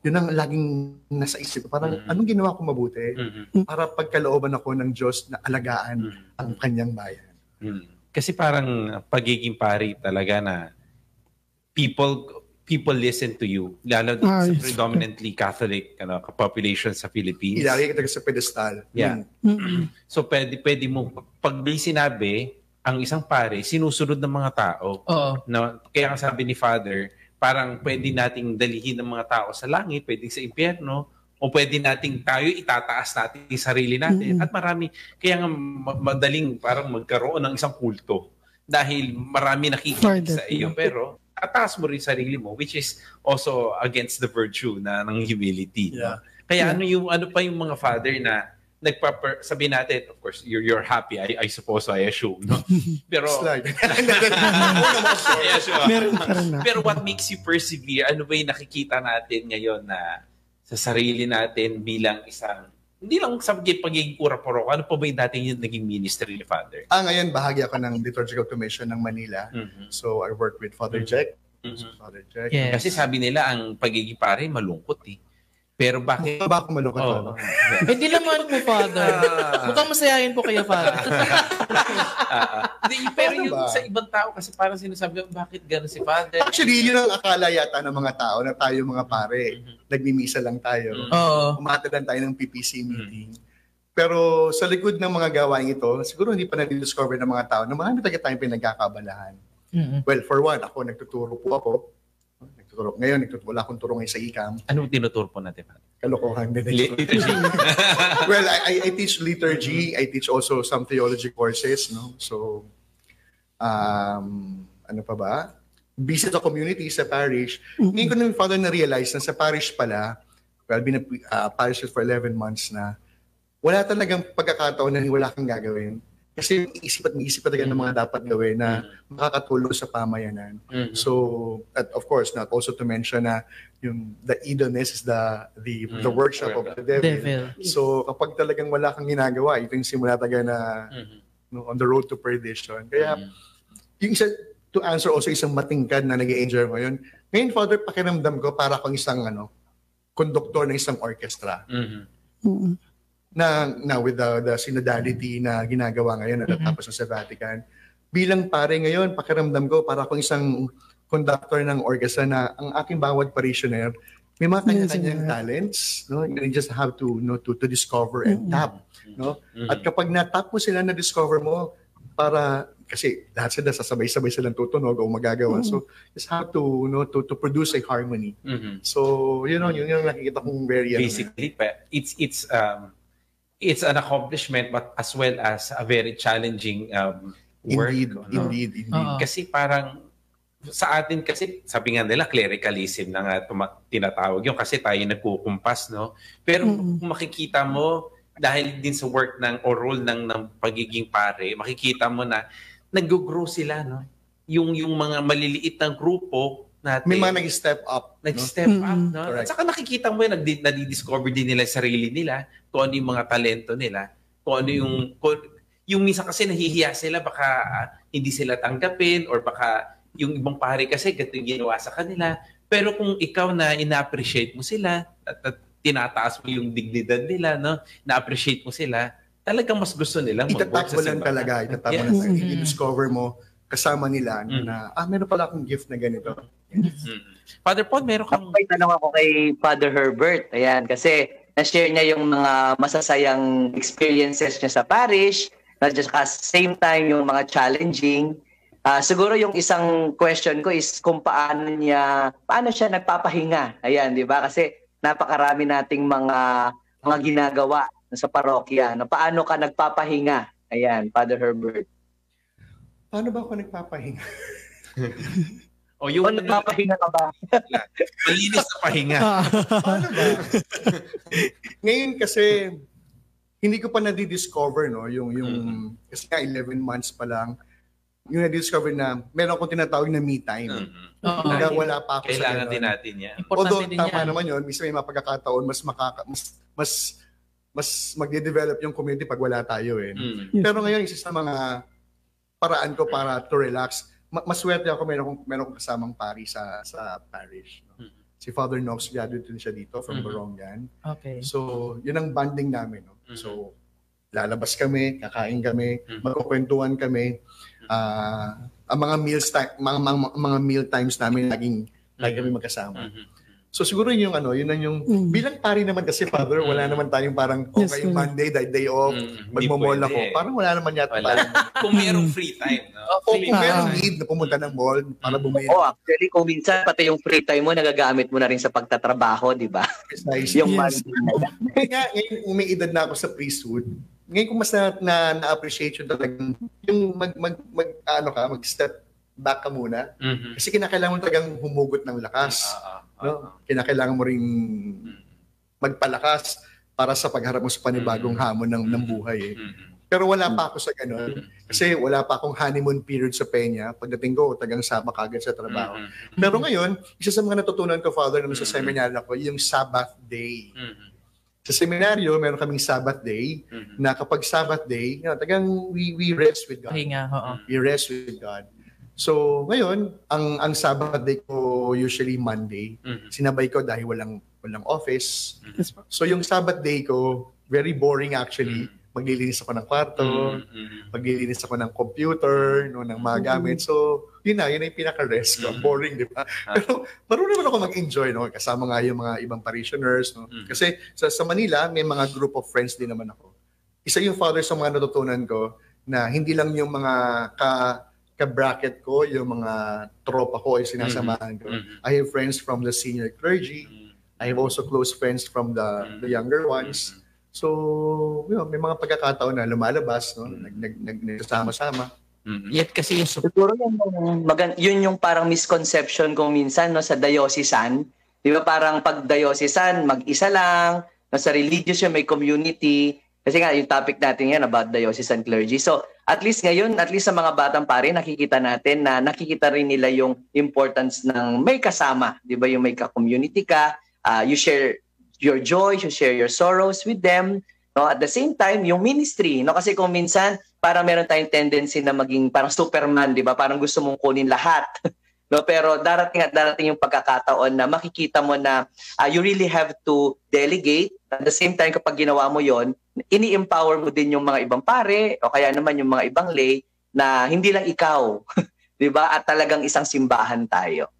S6: yun ang laging nasa isip. Parang, anong ginawa ko mabuti para pagkalooban ako ng Diyos na alagaan ang kanyang bayan.
S4: Kasi parang pagiging pari talaga na people listen to you, lalo sa predominantly Catholic population sa Philippines.
S6: Ilagay kita sa pedestal.
S4: Yeah. So pwede mo, pag may sinabi, ang isang pare, sinusunod ng mga tao. No? Kaya ang sabi ni Father, parang pwede nating dalihin ng mga tao sa langit, pwede sa impyerno, o pwede nating tayo itataas natin yung sarili natin. At marami, kaya nga madaling parang magkaroon ng isang kulto dahil marami nakikinig sa iyo. Pero ataas mo rin sarili mo, which is also against the virtue ng humility. No? Kaya ano pa yung mga Father na sabi natin, of course, you're happy, I suppose, I assume. No? Pero, pero what makes you persevere? Ano ba yung nakikita natin ngayon na sa sarili natin bilang isang, hindi lang sa pagiging pura-puro, ano pa ba yung dati yung naging ministry ni Father?
S6: Ngayon, bahagi ako ng Liturgical Commission ng Manila. So, I work with Father Jack. Father Jack.
S4: Kasi sabi nila, ang pagiging pare, malungkot eh. Pero bakit?
S6: Ba ako malungkot, Father?
S7: Hindi naman po, Father. Mukhang masayahin po kayo, Father.
S4: Pero yung sa ibang tao, kasi parang sinasabi, bakit gano'n si Father?
S6: Actually, yun ang akala yata ng mga tao na tayo mga pare. Nagmimisa lang tayo. Umatadan tayo ng PPC meeting. Pero sa likod ng mga gawain ito, siguro hindi pa na-discover ng mga tao na marami talaga tayong pinagkakabalahan. Well, for one, nagtuturo po ako. Ngayon, wala akong turo ngayon sa ICAM.
S4: Ano tinuturo po natin?
S6: Kalokohan. Well, I teach liturgy. I teach also some theology courses. No? So, ano pa ba? Busy sa community, sa parish. Ngayon ko na Father na-realize na sa parish pala, well, I've been a parish for 11 months na, wala talagang pagkakataon na wala kang gagawin. Kasi iisip talaga ng mga dapat gawin na makakatulong sa pamayanan. So, of course, not also to mention na the idleness is the workshop of the devil. So, kapag talagang wala kang ginagawa, ito yung simula talaga na on the road to perdition. Kaya, yung isa, to answer also isang matingkad na nag-i-enjoy ko yun. Ngayon, Father, pakiramdam ko para akong isang conductor ng isang orchestra. Na with the synodality na ginagawa ngayon at tapos sa Vatican. Bilang pare ngayon, pakiramdam ko para akong isang conductor ng orchestra na ang aking bawat parishioner May mga kanya-kanyang talents, no? You just have to to discover and tap, no? At kapag na-tap mo sila, na-discover mo, para kasi lahat sila sasabay-sabay silang tutunog o magagawa. So just have to to produce a harmony. So yun yung nakikita kong very
S4: basically it's an accomplishment but as well as a very challenging work.
S6: Indeed.
S4: Kasi parang sa atin kasi, sabi nga nila, clericalism na nga tinatawag yun kasi tayo nagkukumpas, no? Pero kung makikita mo, dahil din sa work o role ng pagiging pare, makikita mo na nag-grow sila, no? Yung mga maliliit na grupo natin.
S6: May mga nag-step up.
S4: Nag-step up, no? At saka nakikita mo yun, nadidiscover din nila sarili nila, kung ano yung mga talento nila, kung ano yung minsan kasi nahihiya sila, baka hindi sila tanggapin, or baka yung ibang pare kasi ganito yung ginawa sa kanila. Pero kung ikaw na ina-appreciate mo sila at tinataas mo yung dignidad nila, no? Na-appreciate mo sila, talagang mas gusto nilang mag-work sa
S6: lang talaga. Itatap mo lang. I-discover mo kasama nila na, meron pala akong gift na ganito.
S4: Father Paul, meron kang...
S5: May tanong ako kay Father Herbert. Ayan, kasi na-share niya yung mga masasayang experiences niya sa parish, at just same time yung mga challenging. Siguro yung isang question ko is kung paano siya nagpapahinga. Ayan, di ba? Kasi napakarami nating mga ginagawa sa parokya. Paano ka nagpapahinga? Ayan, Father Herbert.
S6: Paano ba ako nagpapahinga?
S5: O nagpapahinga ka ba?
S4: Malinis na pahinga.
S6: Paano ba? Ngayon kasi hindi ko pa na-discover, no, yung kasi nga 11 months pa lang, yung na-discover na meron akong tinatawag na me time. Wala pa ako
S4: kailangan din natin yan.
S6: Although tama naman yun, minsan may mga pagkakataon mas magde-develop yung community pag wala tayo eh. Pero ngayon, isa sa mga paraan ko para to relax, maswerte ako, meron akong kasamang pari sa parish. No? Si Father Knox, graduate din siya dito from Borongan.
S7: Okay.
S6: So, yun ang banding namin. No? So, lalabas kami, kakain kami, magkukwentuhan kami. Ang mga mga meal times namin lagi kami magkasama. So siguro yun yung bilang pari naman kasi Father, wala naman tayong parang yung Monday, day off, magmo-mall ako. Parang wala naman yata tayo.
S4: Kung mayroong free time, no?
S6: Kung mayroong need na pumunta ng mall para bumili.
S5: Actually, kung minsan pati yung free time mo nagagamit mo na rin sa pagtatrabaho, di ba?
S6: Yung Monday. Ngayon umiidad na ako sa priesthood. Ngayon kung mas na-appreciate yung talagang yung mag-step back ka muna. Kasi kinakailangan mo talagang humugot ng lakas. No? Kinakailangan mo ring magpalakas para sa pagharap mo sa panibagong hamon ng buhay. Pero wala pa ako sa ganun. Kasi wala pa akong honeymoon period sa Peña. Pagdating ko, tagang sama kagad sa trabaho. Pero ngayon, isa sa mga natutunan ko, Father, nung sa seminar ako, yung Sabbath Day. Sa seminaryo, meron kaming Sabbath Day na kapag Sabbath Day, tagang we rest with God. We rest with God. So, ngayon, ang Sabbath Day ko usually Monday. Sinabay ko dahil walang office. So, yung Sabbath Day ko, very boring actually. Maglilinis ako ng kwarto, maglilinis ako ng computer, ng mga gamit. So, yun yung pinaka-rest ko. Boring, di ba? Pero marunong naman ako mag-enjoy, no? Kasama nga yung mga ibang parishioners, no? Kasi sa Manila, may mga group of friends din naman ako. Isa yung Father sa mga natutunan ko na hindi lang yung mga ka-bracket ko, yung mga tropa ko ay sinasamahan ko. I have friends from the senior clergy. I have also close friends from the younger ones. So, may mga pagkakataon na lumalabas, no? Nagsasama-sama.
S4: Yet kasi yung
S5: siguro yun yung parang misconception kung minsan, no, sa diocesan. Di ba parang pag diocesan, mag-isa lang, sa religious yung may community. Kasi nga yung topic natin yan about diocesan clergy. So, at least ngayon, at least sa mga batang pare, nakikita natin na nakikita rin nila yung importance ng may kasama. Di ba yung may ka-community ka, you share your joy, you share your sorrows with them. No? At the same time, yung ministry. No? Kasi kung minsan, parang meron tayong tendency na maging parang Superman, di ba? Parang gusto mong kunin lahat. No? Pero darating yung pagkakataon na makikita mo na you really have to delegate. At the same time, kapag ginawa mo yon, ini-empower mo din yung mga ibang pare o kaya naman yung mga ibang lay na hindi lang ikaw. Di ba? At talagang isang simbahan tayo.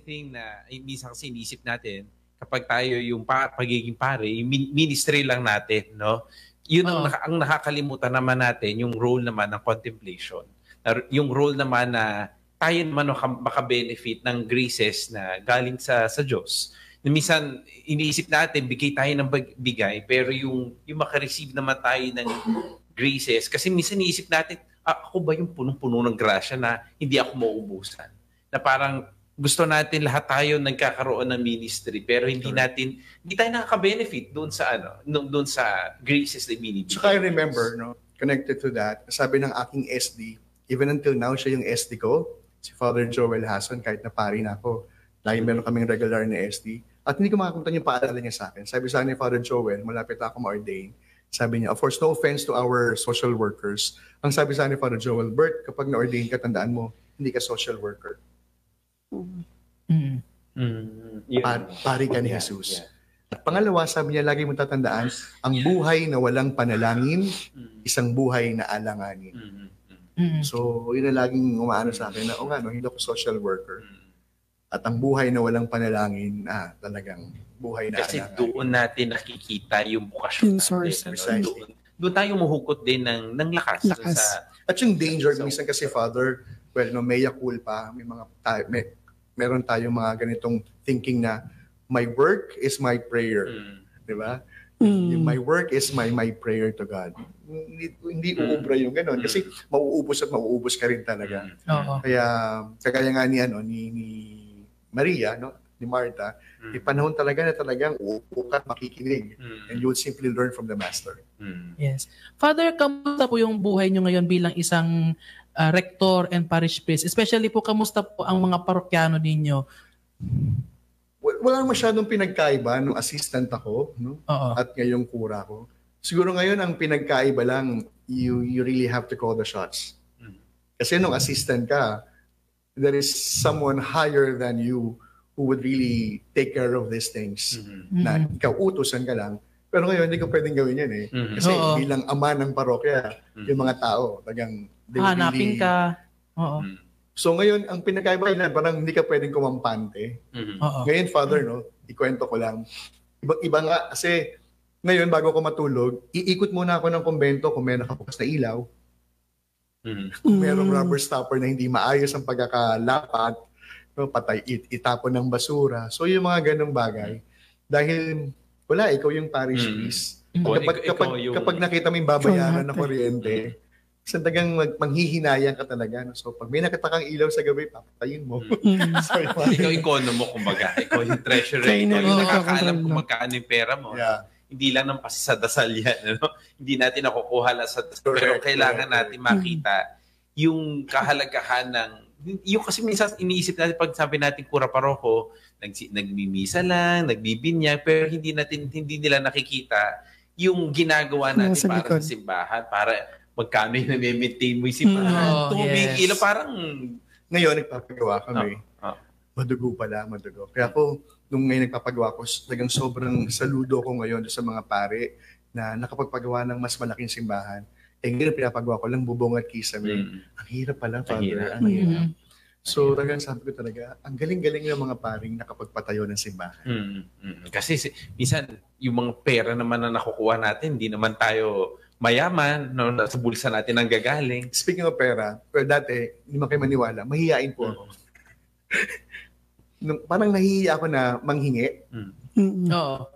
S4: thing na minsan kasi inisip natin, kapag tayo yung pagiging pare, yung ministry lang natin, no? Yun ang nakakalimutan naman natin, yung role naman ng contemplation. Yung role naman na tayo naman maka-benefit ng graces na galing sa Diyos. Minsan, iniisip natin, bigay tayo ng bigay, pero yung maka-receive naman tayo ng graces, kasi minsan iniisip natin, ako ba yung punong-puno ng grasya na hindi ako mauubusan? Na parang gusto natin lahat tayo nagkakaroon ng ministry, pero hindi tayo nakaka-benefit doon sa graces na binibigay.
S6: So I remember, no, connected to that, sabi ng aking SD, even until now, siya yung SD ko, si Father Joel Hason, kahit na pari na ako, lagi meron kaming regular na SD. At hindi ko makakuntan yung paalala niya sa akin. Sabi sa akin ni Father Joel, malapit ako ma-ordain, sabi niya, of course, no offense to our social workers. Ang sabi sa akin ni Father Joel, Bert, kapag na-ordain ka, tandaan mo, hindi ka social worker. Pari ka ni Jesus. At pangalawa, sabi niya, lagi mong tatandaan, ang buhay na walang panalangin, isang buhay na alanganin. So, yun na laging umaano sa akin na, hindi ako social worker. At ang buhay na walang panalangin, talagang buhay na
S4: kasi
S6: alanganin.
S4: Doon natin nakikita yung bukasyon natin. Doon tayo muhukot din ng lakas.
S6: At yung danger, minsan kasi, Father, mea culpa, meron tayong mga ganitong thinking na my work is my prayer. Di ba? Yung my work is my prayer to God. Hindi uubra yung gano'n kasi mauubos ka rin talaga. Kaya kagaya nga ni Maria, no, ni Martha, may panahon talaga na talagang uukat makikinig. And you would simply learn from the Master.
S7: Yes. Father, kamusta po yung buhay nyo ngayon bilang isang rector and parish priest? Especially po, kamusta po ang mga parokyano ninyo?
S6: Wala masyadong pinagkaiba nung assistant ako, no? At ngayong kura ko. Siguro ngayon ang pinagkaiba lang, you really have to call the shots. Kasi nung assistant ka, there is someone higher than you who would really take care of these things. Na ikaw utusan ka lang. Pero ngayon, hindi ko pwedeng gawin yan eh. Kasi bilang ama ng parokya, yung mga tao, tagang
S7: hanapin ka.
S6: So ngayon, ang pinagkaiba ilan, parang hindi ka pwedeng kumampante. Ngayon, Father, no, ikwento ko lang. Iba nga, kasi ngayon, bago ako matulog, iikot muna ako ng kumbento kung may nakabukas na ilaw. Kung merong rubber stopper na hindi maayos ang pagkakalapat, no, patay, itapon ng basura. So yung mga ganong bagay. Dahil wala, ikaw yung parish priest. Kapag nakita mo yung babayaran na kuryente, sandagang manghihinayang ka talaga. No? So, pag may nakatakang ilaw sa gabi, papatayin mo. So,
S4: ikaw economo, kumbaga. Ikaw yung treasurer. Ikaw yung nakakaalam kung magkano yung pera mo. Hindi lang ng pasisadasal yan. Ano? Hindi natin nakukuha lang sa dasal. Pero kailangan natin makita yung kahalagahan ng... Yung kasi minsan iniisip natin pag sabi natin kura paroko, nagmimisa lang, nagbibinyag, pero hindi nila nakikita yung ginagawa natin para sa simbahan, para magkano yung na-maintain mo yung simbahan. Ilaw, parang...
S6: Ngayon, nagpapagawa kami. Madugo pala, madugo. Kaya ako, nung ngayon nagpapagawa ko, talagang sobrang saludo ko ngayon sa mga pare na nakapagpagawa ng mas malaking simbahan. Ngayon, pinapagawa ko lang bubong at kisame. Ang hirap pala, Father. Ang hirap. So, talagang sabi ko talaga, ang galing-galing ng mga paring nakapagpatayo ng simbahan.
S4: Kasi minsan, yung mga pera naman na nakukuha natin, hindi naman tayo mayaman, no, sa bulsa natin ang gagaling.
S6: Speaking of pera, dati, hindi man kayo maniwala, mahihiyain po ako. Parang nahihiya ako na manghingi.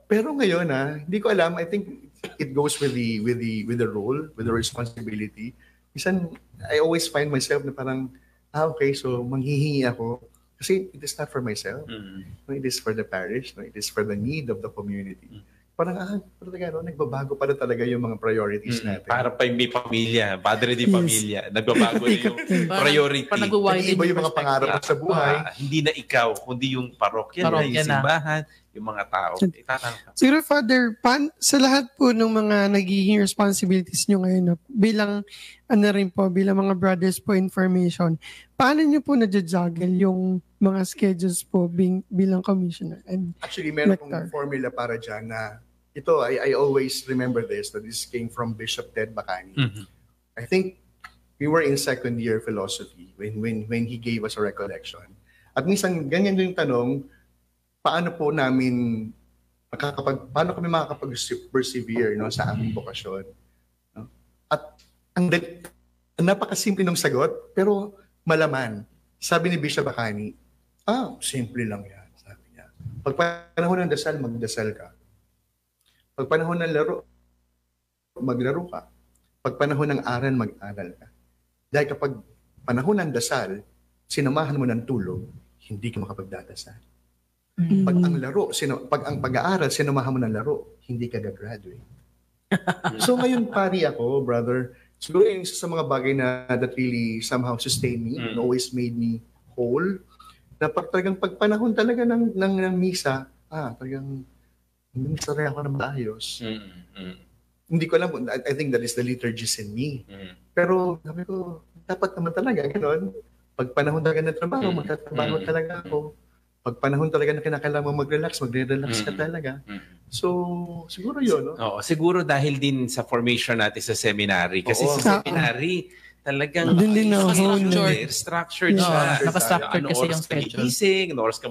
S6: Pero ngayon, hindi ko alam, I think it goes with the role, with the responsibility. Minsan, I always find myself na parang, okay, so manghihingi ako. Kasi it is not for myself. No, it is for the parish. No, it is for the need of the community. Parang, nagbabago pa talaga yung mga priorities natin.
S4: Para pa may pamilya, padre di pamilya. Nagbabago na yung priority.
S6: Nag-iba yung mga pangarap sa buhay.
S4: Hindi na ikaw, kundi yung parokya na, yung simbahan, yung mga tao.
S8: Siguro, Father, sa lahat po ng mga nagiging responsibilities nyo ngayon, bilang bilang mga brothers po information, paano nyo po na-juggle yung mga schedules po bilang commissioner? And
S6: actually, meron pong formula para dyan na ito, I always remember this, that this came from Bishop Ted Bacani. I think we were in second year philosophy when he gave us a recollection. At minsan, ganyan din yung tanong, paano kami makakapag-persevere, no, sa aming bokasyon? No? At ang napakasimple ng sagot, pero malaman. Sabi ni Bishop Akani, simple lang yan, sabi niya. Pag panahon ng dasal, magdasal ka. Pag panahon ng laro, maglaro ka. Pag panahon ng aral, mag-aral ka. Dahil kapag panahon ng dasal, sinamahan mo ng tulog, hindi ka makapagdadasal. Pag ang pag-aaral, sinamahan mo ng laro, hindi ka gagraduate. So ngayon, pari ako, brother, siguro yung isa sa mga bagay na that really somehow sustained me and always made me whole, na talagang pagpanahon talaga ng misa, talagang hindi saray ako ng maayos. Hindi ko alam, I think that is the liturgist in me. Pero sabi ko, dapat naman talaga, gano'n. Pag panahon talaga ng trabaho, magtatrabaho talaga ako. Pag panahon talaga na kinakailangan mo mag-relax, magre-relax ka talaga. So, siguro yun, no?
S4: Oo, siguro dahil din sa formation natin sa seminary. Kasi sa seminary, talagang structured siya.
S7: Naka-structured kasi yung schedule.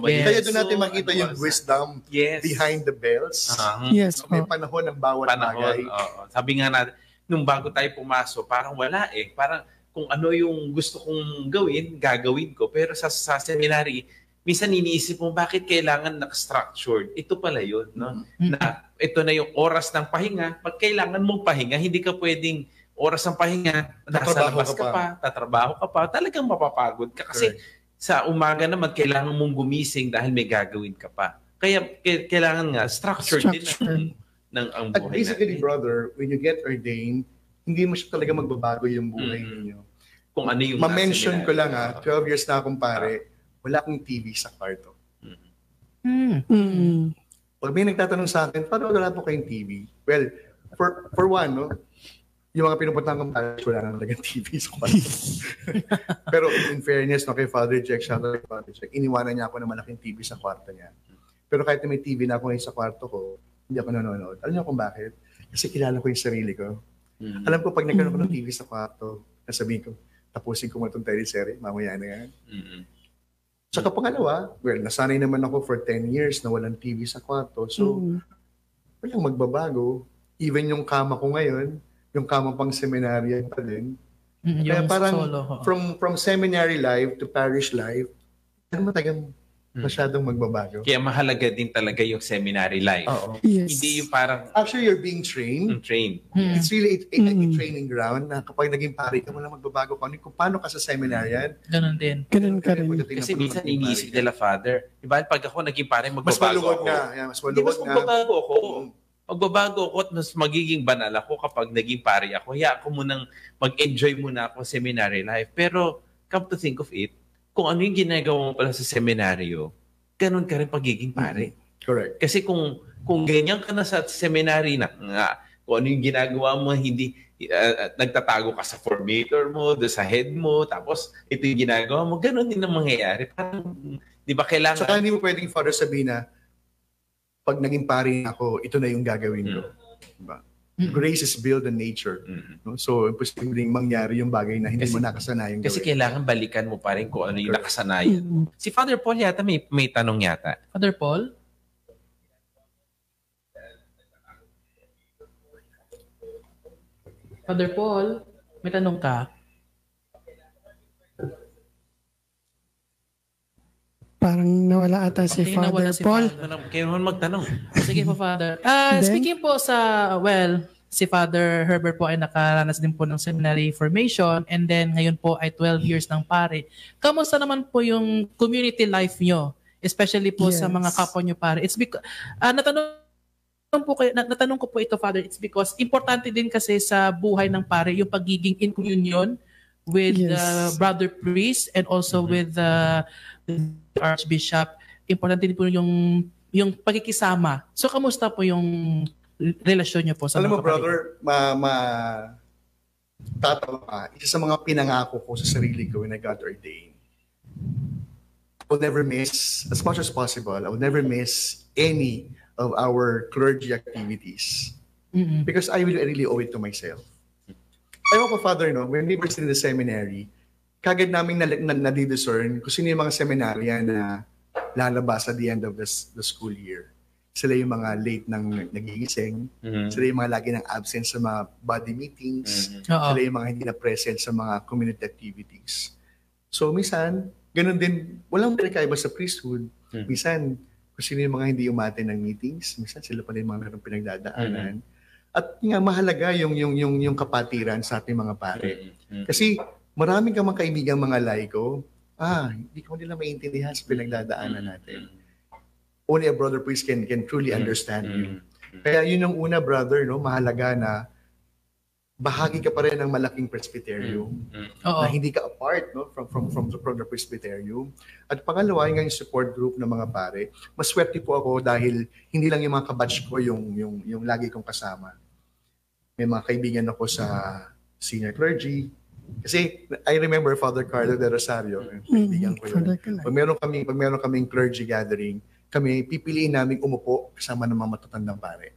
S6: Kaya doon natin makita yung wisdom behind the bells.
S8: Yes.
S6: May panahon ng bawat bagay.
S4: Sabi nga natin, nung bago tayo pumasok, parang wala eh. Parang kung ano yung gusto kong gawin, gagawin ko. Pero sa seminary, minsan iniisip mo, bakit kailangan naka-structured? Ito pala yun. No? Na ito na yung oras ng pahinga. Pag kailangan mong pahinga, hindi ka pwedeng oras ng pahinga, nasa labas ka pa, tatrabaho ka pa, talagang mapapagod ka. Kasi sa umaga naman, kailangan mong gumising dahil may gagawin ka pa. Kaya kailangan nga, structured din ng ang buhay.
S6: At basically,
S4: natin.
S6: brother, when you get ordained, hindi mo siya talaga magbabago yung buhay ninyo.
S4: Kung ano yung
S6: ma-mention ko lang 12 years na akong pare, wala akong TV sa kwarto. Pag may nagtatanong sa akin, paano wala po kayong TV? Well, for one, no, yung mga pinupuntahan kong pare, wala na talagang TV sa kwarto. Pero in fairness, no, kay Father Jack, iniwanan niya ako ng malaking TV sa kwarto niya. Pero kahit may TV na ako ngayon sa kwarto ko, hindi ako nanonood. Alam niyo kung bakit? Kasi kilala ko yung sarili ko. Alam ko, pag nagkaroon ko ng TV sa kwarto, nasabihin ko, tapusin ko mo itong teleserye, mamaya na yan. Tsaka pangalawa, nasanay naman ako for 10 years na walang TV sa kwarto. So, walang magbabago. Even yung kama ko ngayon, yung kama pang seminarya pa din. Kaya parang solo, from seminary life to parish life, matagang masyadong magbabago.
S4: Kaya mahalaga din talaga yung seminary life.
S8: Yes.
S4: Hindi yung parang...
S6: Actually, you're being trained. It's really a training ground na kapag naging pari ka, wala magbabago kung paano ka sa seminaryan.
S7: Ganun din.
S8: Ganun ka rin.
S4: Kasi minsan iniisip nila, Father, diba, pag ako naging pari, magbabago
S6: mas malugod
S4: ako.
S6: Mas malugod
S4: na. Magbabago ako. Magbabago ako at mas magiging banal ako kapag naging pari ako. Kaya ako munang mag-enjoy muna ako seminary life. Pero come to think of it, kung ano yung ginagawa mo pala sa seminaryo, ganun ka rin pagiging pare.
S6: Correct.
S4: Kasi kung ganyan ka na sa seminary na kung ano yung ginagawa mo, hindi nagtatago ka sa formator mo, sa head mo, tapos ito yung ginagawa mo, ganun din ang mangyayari. Parang, di ba kailangan...
S6: Saka hindi mo pwedeng, Father, sabihin na, pag naging pare ako, ito na yung gagawin ko. Diba? Grace is built in nature. No? So, posibleng mangyari yung bagay na hindi mo nakasanayan gawin.
S4: Kasi kailangan balikan mo pa rin kung ano yung nakasanayan. Si Father Paul yata may tanong yata.
S7: Father Paul? Father Paul, may tanong ka?
S8: Parang nawala ata si Father Paul.
S4: Kaya naman magtanong.
S7: Sige po, Father. Speaking po si Father Herbert po ay nakaranas din po ng seminary formation and then ngayon po ay 12 years ng pare. Kamusta naman po yung community life nyo? Especially po sa mga kapwa nyo pare. It's because, natanong ko po ito, Father, it's because importante din kasi sa buhay ng pare yung pagiging in communion with brother priest and also with the Archbishop. Importante din po yung pagkikisama. So, kamusta po yung relasyon niyo po sa
S6: alam mo, brother, tatawa ka. Isa sa mga pinangako ko sa sarili ko when I got ordained, I will never miss, as much as possible, I will never miss any of our clergy activities. Because I really owe it to myself. I hope, Father, when we were still in the seminary, kagad namin nadidiscern kung sino yung mga seminarya na lalabas at the end of the school year. Sila yung mga late nang nagigising. Sila yung mga lagi ng absent sa mga body meetings. Sila yung mga hindi na present sa mga community activities. So, minsan, ganun din, walang pinakaiba sa priesthood. Minsan, kung sino yung mga hindi umate ng meetings, minsan sila pala yung mga merong pinagdadaanan. At nga, mahalaga yung kapatiran sa ating mga pare. Kasi, maraming kang mga kaibigang mga laiko, hindi ko nila maintindihan sa pinagdadaanan natin. Only a brother priest can truly understand you. Kaya yun ang una, brother, no, mahalaga na bahagi ka pa rin ng malaking presbyterium. Na hindi ka apart, no, from the presbyterium. At pangalawa, yung support group ng mga pare. Maswerte po ako dahil hindi lang yung mga kabatch ko yung lagi kong kasama. May mga kaibigan ako sa senior clergy. Kasi I remember Father Carlo de Rosario, kaibigan ko yun. Pag meron kaming clergy gathering, kami pipiliin naming umupo kasama ng mga matatandang pare.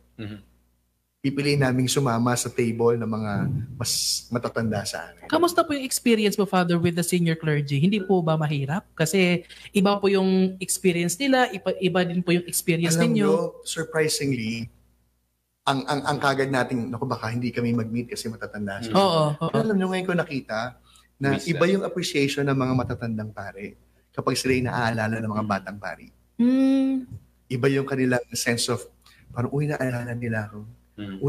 S6: Pipiliin naming sumama sa table ng mga mas matatanda sa amin.
S7: Kamusta po yung experience mo, Father, with the senior clergy? Hindi po ba mahirap? Kasi iba po yung experience nila, iba din po yung experience ninyo.
S6: Alam nyo, surprisingly, ang kagad nating, naku, baka hindi kami mag-meet kasi matatanda siya. Alam nyo, ngayon ko nakita na iba yung appreciation ng mga matatandang pare kapag sila yung naaalala ng mga batang pari. Iba yung kanilang sense of, parang, naalala nila ako.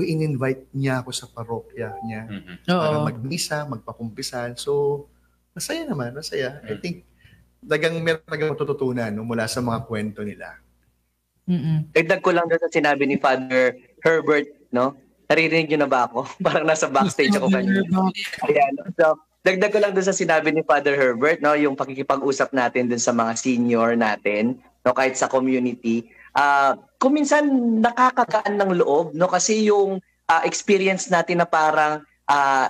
S6: In-invite niya ako sa parokya niya para magmisa, magpakumpisal. So, masaya naman, masaya. I think, meron talagang matututunan mula sa mga kwento nila.
S5: Dagdag ko lang doon sa sinabi ni Father Herbert, no? Naririnig niyo na ba ako? Parang nasa backstage ako kanina. Ayan. So, dagdag ko lang doon sa sinabi ni Father Herbert, no? Yung pakikipag-usap natin doon sa mga senior natin, no? Kahit sa community. Kung minsan nakakagaan ng loob, no? Kasi yung experience natin na parang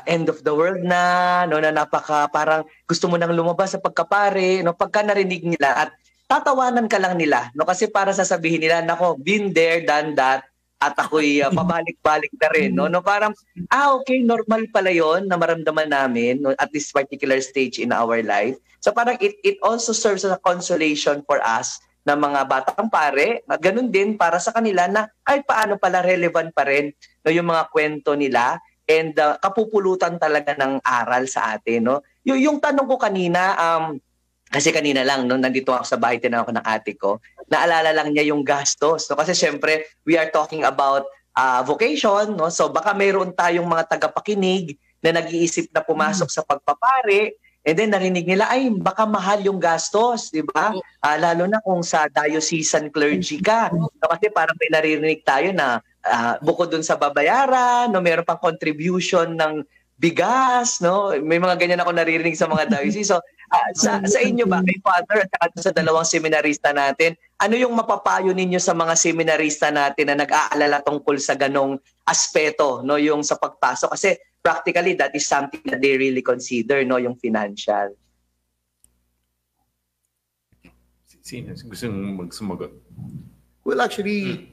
S5: end of the world na, no? Na parang gusto mo nang lumabas sa pagkapare, no? Pagka narinig nila at tatawanan ka lang nila, no? Kasi para sasabihin nila, nako, been there, done that, at ako'y pabalik-balik na rin, no? No, parang, okay, normal pala yon na maramdaman namin, no, at this particular stage in our life. So parang it also serves as a consolation for us na mga batang pare, at ganun din para sa kanila na kahit paano pala relevant pa rin, no, yung mga kwento nila and kapupulutan talaga ng aral sa atin, no? Yung tanong ko kanina, kasi kanina lang, no, nandito ako sa bahay, tinanong ko ng ate ko, naalala lang niya yung gastos. No? Kasi syempre, we are talking about vocation. No? So baka mayroon tayong mga tagapakinig na nag-iisip na pumasok sa pagpapare, and then narinig nila, ay, baka mahal yung gastos, di ba? Lalo na kung sa diocesan clergy ka. No? Kasi parang may naririnig tayo na bukod dun sa babayaran, no, mayroon pang contribution ng bigas, no? May mga ganyan ako naririnig sa mga diocese. So, sa inyo ba, kay Father, at sa dalawang seminarista natin, ano yung mapapayo ninyo sa mga seminarista natin na nag-aalala tungkol sa ganong aspeto, no, yung sa pagpasok? Kasi practically, that is something that they really consider, no, yung financial.
S4: Sino gusto magsumagot?
S6: Well, actually,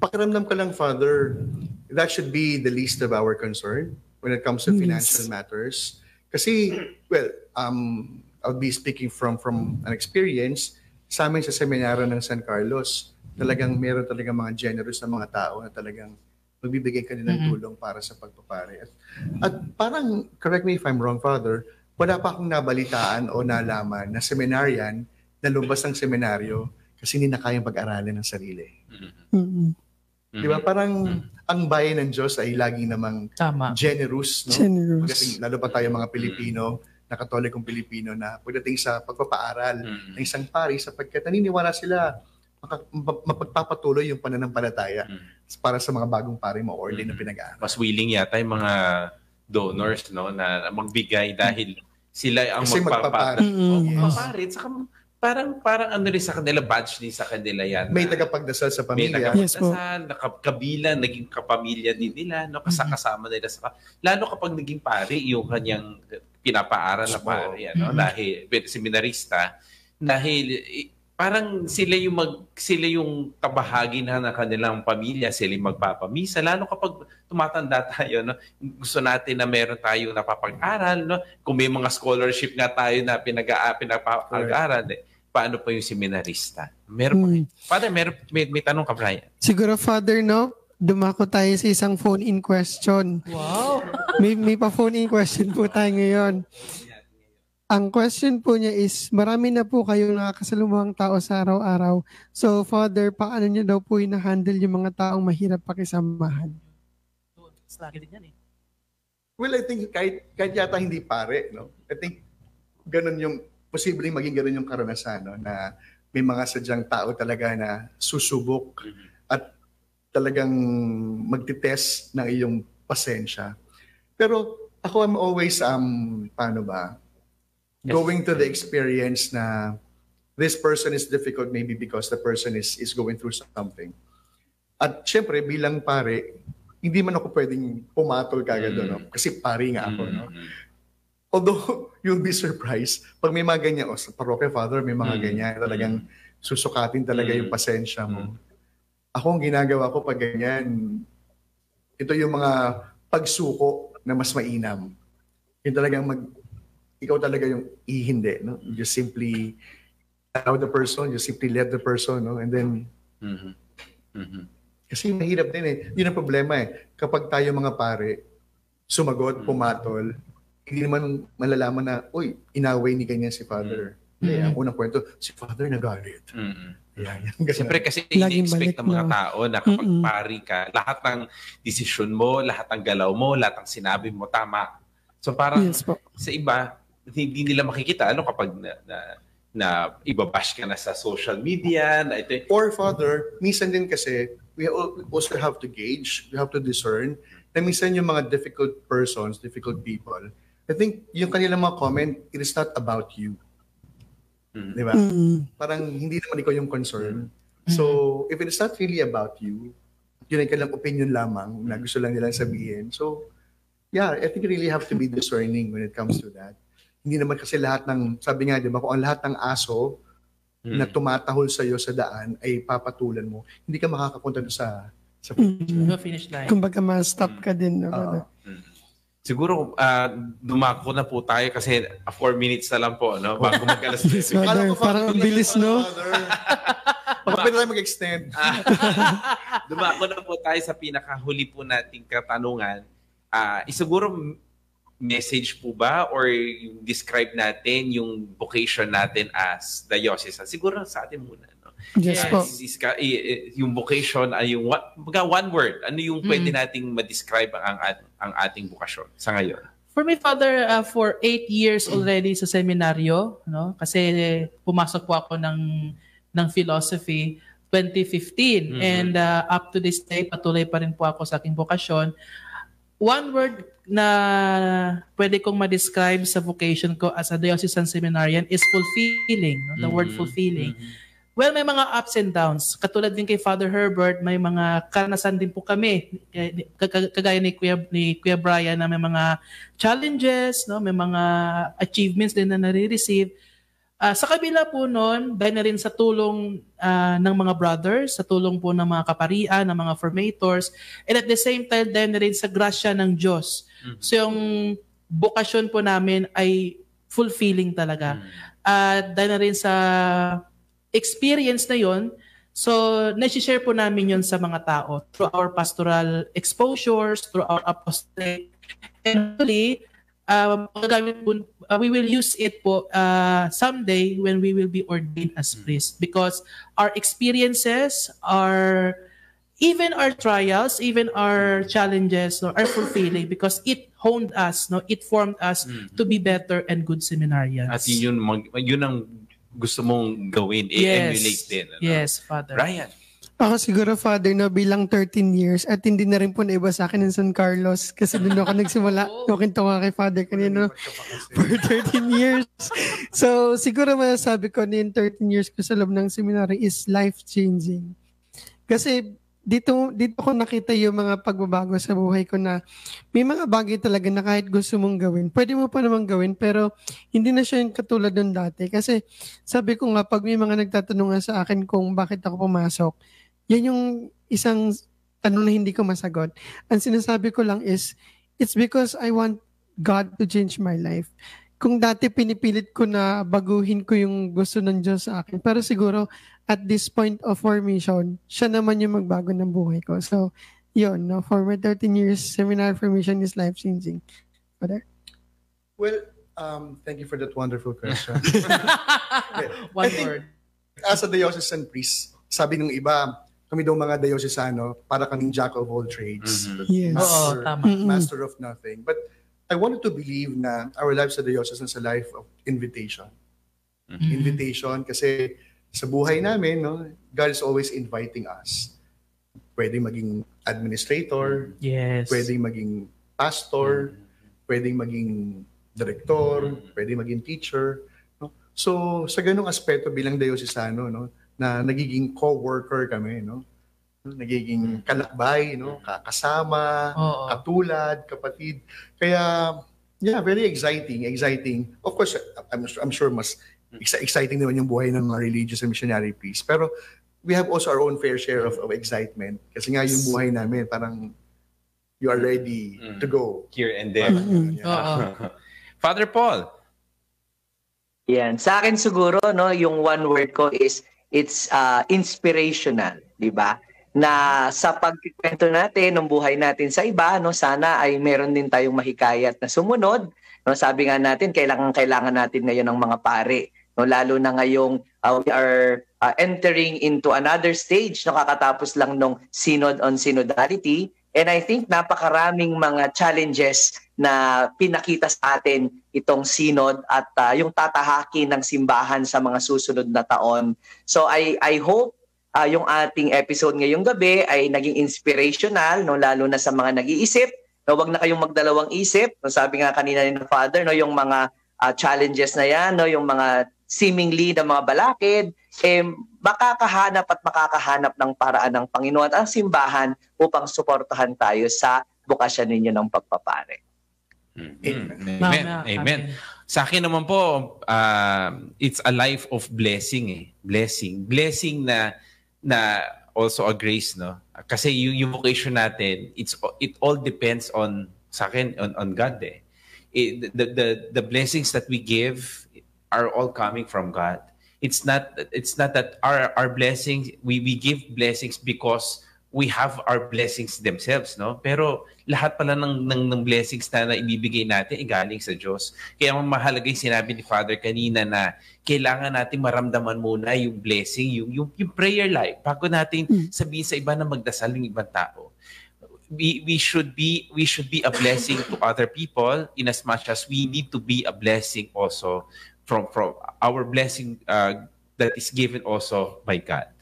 S6: pakiramdam ka lang, Father, that should be the least of our concern when it comes to financial matters. Kasi, well, I'll be speaking from an experience. Sa amin sa seminaryo ng San Carlos, talagang meron talagang mga generous na mga tao na talagang magbibigay ka ng tulong para sa pagpapare. At parang, correct me if I'm wrong, Father, wala pa akong nabalitaan o nalaman na seminaryan na lumabas ng seminaryo kasi hindi na kayang pag-aralin ng sarili. Di ba? Parang ang bayan ng Diyos ay laging namang generous. No?
S8: Generous.
S6: Kasi lalo pa tayo mga Pilipino, na Katolikong Pilipino, na pagdating sa pagpapaaral ng isang pari, sapagkat naniniwala sila mapagpapatuloy yung pananampalataya para sa mga bagong pari ma-ordain na pinag-aaral.
S4: Mas willing yata yung mga donors, no, na magbigay dahil sila ang magpapare. Yes. Saka parang ano rin sa kanila, badge din sa kanila yan.
S6: May tagapagdasal sa pamilya.
S4: May tagapagdasal, kabila, naging kapamilya din nila, no, kasama nila sa lalo kapag naging pari, yung kanyang pinapaaral na pari, ano, dahil seminarista, dahil parang sila yung kabahagi na ng kanilang pamilya, sila yung magpapamisa, lalo kapag tumatanda tayo, no? Gusto natin na meron tayong napapag-aral, no? Kung may mga scholarship nga tayo na pinapag-aral, paano pa yung seminarista? Meron pa. Father, may tanong ka, Brian.
S8: Siguro, Father, no? Dumako tayo sa isang phone-in question.
S7: Wow!
S8: May pa-phone-in question po tayo ngayon. Ang question po niya is, marami na po kayong nakakasalumuhang tao sa araw-araw. So, Father, paano niyo daw po ina-handle yung mga taong mahirap pakisamahan?
S7: Lagi din yan eh.
S6: Well, I think kahit yata hindi pare, no? I think ganun yung, posibleng maging ganun yung karanasan, no? Na may mga sadyang tao talaga na susubok at talagang magtitest ng iyong pasensya. Pero ako, I'm always, paano ba? Going to the experience na this person is difficult maybe because the person is going through something. At syempre, bilang pare, hindi man ako pwedeng pumatol kagad doon, no? Kasi pare nga ako. No? Although, you'll be surprised, pag may mga ganyan, sa parokya father, may mga ganyan, talagang susukatin talaga yung pasensya mo. Ako, ang ginagawa ko pag ganyan, ito yung mga pagsuko na mas mainam. Yung talagang ikaw talaga yung ihindi, no? You just simply allow the person, you simply let the person, no? And then, kasi mahirap din eh. Yun ang problema eh. Kapag tayo mga pare, sumagot, pumatol, hindi naman malalaman na, uy, inaway ni ganyan si Father. Hindi, ang unang kwento, si Father nagalit. Yan,
S4: siyempre kasi ini-expect ng mga tao na kapag pari ka, lahat ng desisyon mo, lahat ng galaw mo, lahat ng sinabi mo, tama. So parang sa iba, hindi nila makikita kapag na ibabash ka na sa social media.
S6: Or Father, minsan din kasi, we also have to gauge, we have to discern, na minsan yung mga difficult persons, difficult people, I think yung kanilang mga comment, it is not about you. Di ba? Parang hindi naman ikaw yung concern. So, if it is not really about you, yun ay kanilang opinion lamang na gusto lang nilang sabihin. So, yeah, I think you really have to be discerning when it comes to that. Hindi naman kasi lahat ng, sabi nga, di ba, kung ang lahat ng aso na tumatahol sa iyo sa daan ay papatulan mo, hindi ka makakapunta sa
S7: finish line.
S8: Kumbaga, ma-stop ka din. No?
S4: Siguro, dumako na po tayo kasi 4 minutes na lang po, no? Bago mag-alas.
S8: Parang ang bilis, no?
S6: Baka pwede tayo mag-extend.
S4: Dumako na po tayo sa pinakahuli po nating katanungan. Siguro, message po ba or describe natin yung vocation natin as diocesan? Siguro sa atin muna. No?
S8: Yes po.
S4: Yung vocation ay yung one word. Ano yung pwede nating ma-describe ang ating vocation sa ngayon?
S7: For me, Father, for 8 years already sa seminaryo, no? Kasi pumasok po ako ng philosophy 2015 and up to this day, patuloy pa rin po ako sa aking vocation. One word na pwede kong ma-describe sa vocation ko as a diocesan seminarian is fulfilling. No? The word fulfilling. Well, may mga ups and downs. Katulad din kay Father Herbert, may mga karanasan din po kami. Kagaya ni Kuya Brian na may mga challenges, no? May mga achievements din na nare-receive. Sa kabila po nun, dahil na rin sa tulong ng mga brothers, sa tulong po ng mga kaparian, ng mga formators, and at the same time, dahil na rin sa grasya ng Diyos. So yung bokasyon po namin ay fulfilling talaga. At dahil na rin sa experience na yon, so nasi-share po namin yon sa mga tao through our pastoral exposures, through our apostolic. And really, we will use it po someday when we will be ordained as priests, because our experiences, even our trials, even our challenges are fulfilling because it honed us, it formed us to be better and good seminarians.
S4: At yun ang gusto mong gawin, emulate din. Ano?
S7: Yes, Father.
S4: Ryan.
S8: Ako siguro, Father, na bilang 13 years at hindi na rin po naiba sa akin ng San Carlos kasi doon ako nagsimula. Nakinto nga kay Father kanina for 13 years. So, siguro masasabi ko na yung 13 years ko sa loob ng seminary is life-changing. Kasi dito ko nakita yung mga pagbabago sa buhay ko na may mga bagay talaga na kahit gusto mong gawin, pwede mo pa naman gawin, pero hindi na siya yung katulad ng dati. Kasi sabi ko nga, pag may mga nagtatanong nga sa akin kung bakit ako pumasok, yan yung isang tanong na hindi ko masagot. Ang sinasabi ko lang is, it's because I want God to change my life. Kung dati pinipilit ko na baguhin ko yung gusto ng Diyos sa akin, pero siguro at this point of formation, siya naman yung magbago ng buhay ko. So, yun, no? For my 13 years, seminar formation is life-changing. Father?
S6: Well, thank you for that wonderful question.
S7: One word.
S6: As a diocesan priest, sabi ng iba, kami daw mga diocesano, para kaming jack of all trades.
S8: Yes.
S7: Oo, tama.
S6: Master of nothing. But I wanted to believe na our lives sa diocesan is a life of invitation. Invitation kasi sa buhay namin, no, God is always inviting us. Pwedeng maging administrator,
S7: Yes.
S6: pwedeng maging pastor, pwedeng maging director, pwedeng maging teacher. No? So, sa ganung aspeto bilang diocesano, no, na nagiging co-worker kami, no? Nagiging kalakbay, no, kasama,
S7: Oo.
S6: katulad, kapatid. Kaya, yeah, very exciting. Of course, I'm sure mas exciting naman yung buhay ng mga religious and missionary priests. Pero we have also our own fair share of excitement. Kasi nga yung buhay namin, parang you are ready to go.
S4: Here and there.
S7: Oo.
S4: Father Paul.
S5: Yan. Sa akin siguro, no, yung one word ko is it's inspirational, di ba? Na sa pagkikwento natin ng buhay natin sa iba, no, sana ay meron din tayong mahikayat na sumunod. No, sabi nga natin, kailangan natin ngayon ng mga pare. No, lalo na ngayong we are entering into another stage, no, kakatapos lang nung Synod on Synodality. And I think napakaraming mga challenges na pinakita sa atin itong synod at yung tatahaki ng simbahan sa mga susunod na taon. So I hope yung ating episode ngayong gabi ay naging inspirational, no, lalo na sa mga nag-iisip. No, wag na kayong magdalawang isip. No, sabi nga kanina ni Father, no, yung mga challenges na yan, no, yung mga seemingly na mga balakid, makakahanap ng paraan ng Panginoon at ang simbahan upang suportahan tayo sa bukasyon ninyo ng pagpapare.
S4: Amen. Amen. Sa akin naman po, it's a life of blessing. Blessing na also a grace, no? Kasi yung vocation natin, it all depends on sa akin on God eh. The blessings that we give are all coming from God. It's not that our blessings we give blessings because we have our blessings themselves, no? Pero lahat pala ng blessings na ibibigay natin galing sa Diyos. Kaya mahalaga yung sinabi ni Father kanina na kailangan nating maramdaman muna yung blessing, yung prayer life bago natin sabihin sa iba na magdasal ng ibang tao. We should be a blessing to other people in as much as we need to be a blessing also from our blessing that is given also by God.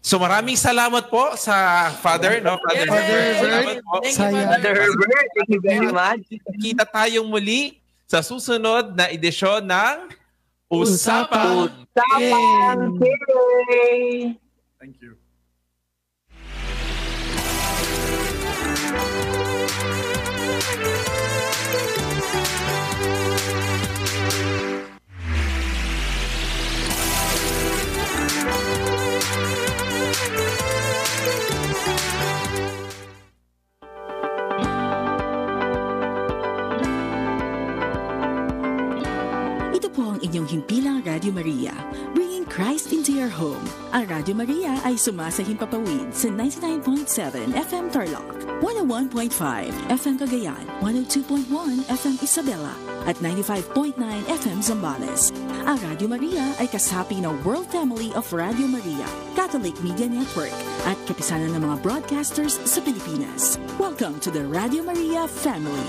S4: So maraming salamat po sa Father, no? Father Herbert.
S5: Father Herbert, thank you very much.
S4: Kita tayong muli sa susunod na edisyon ng Usapang
S5: Yay!
S6: Thank you.
S9: Ito po ang inyong himpilang Radio Maria, bringing Christ into your home. Ang Radio Maria ay sumasahimpapawid sa 99.7 FM Tarlac, 101.5 FM Cagayan, 102.1 FM Isabela, at 95.9 FM Zambales. Ang Radio Maria ay kasapi ng World Family of Radio Maria, Catholic Media Network, at kapisanan ng mga broadcasters sa Pilipinas. Welcome to the Radio Maria family.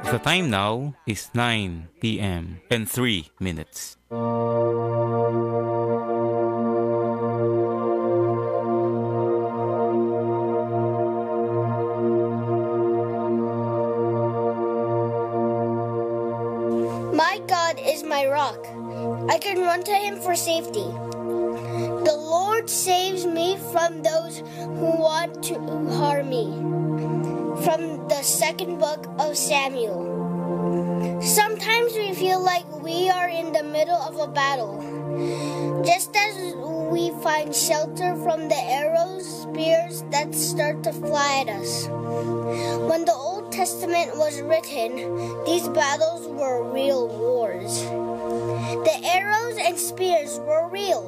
S10: The time now is 9 p.m. and 3 minutes.
S11: my rock. I can run to him for safety. The Lord saves me from those who want to harm me. From the second book of Samuel. Sometimes we feel like we are in the middle of a battle. Just as we find shelter from the arrows, spears that start to fly at us. When the Old Testament was written, these battles were real wars. The arrows and spears were real.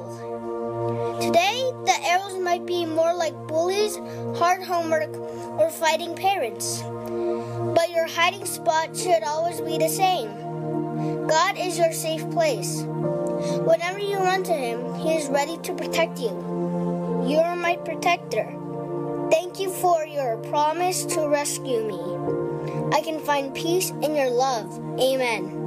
S11: Today, the arrows might be more like bullies, hard homework, or fighting parents. But your hiding spot should always be the same. God is your safe place. Whenever you run to him, he is ready to protect you. You are my protector. Thank you for your promise to rescue me. I can find peace in your love. Amen.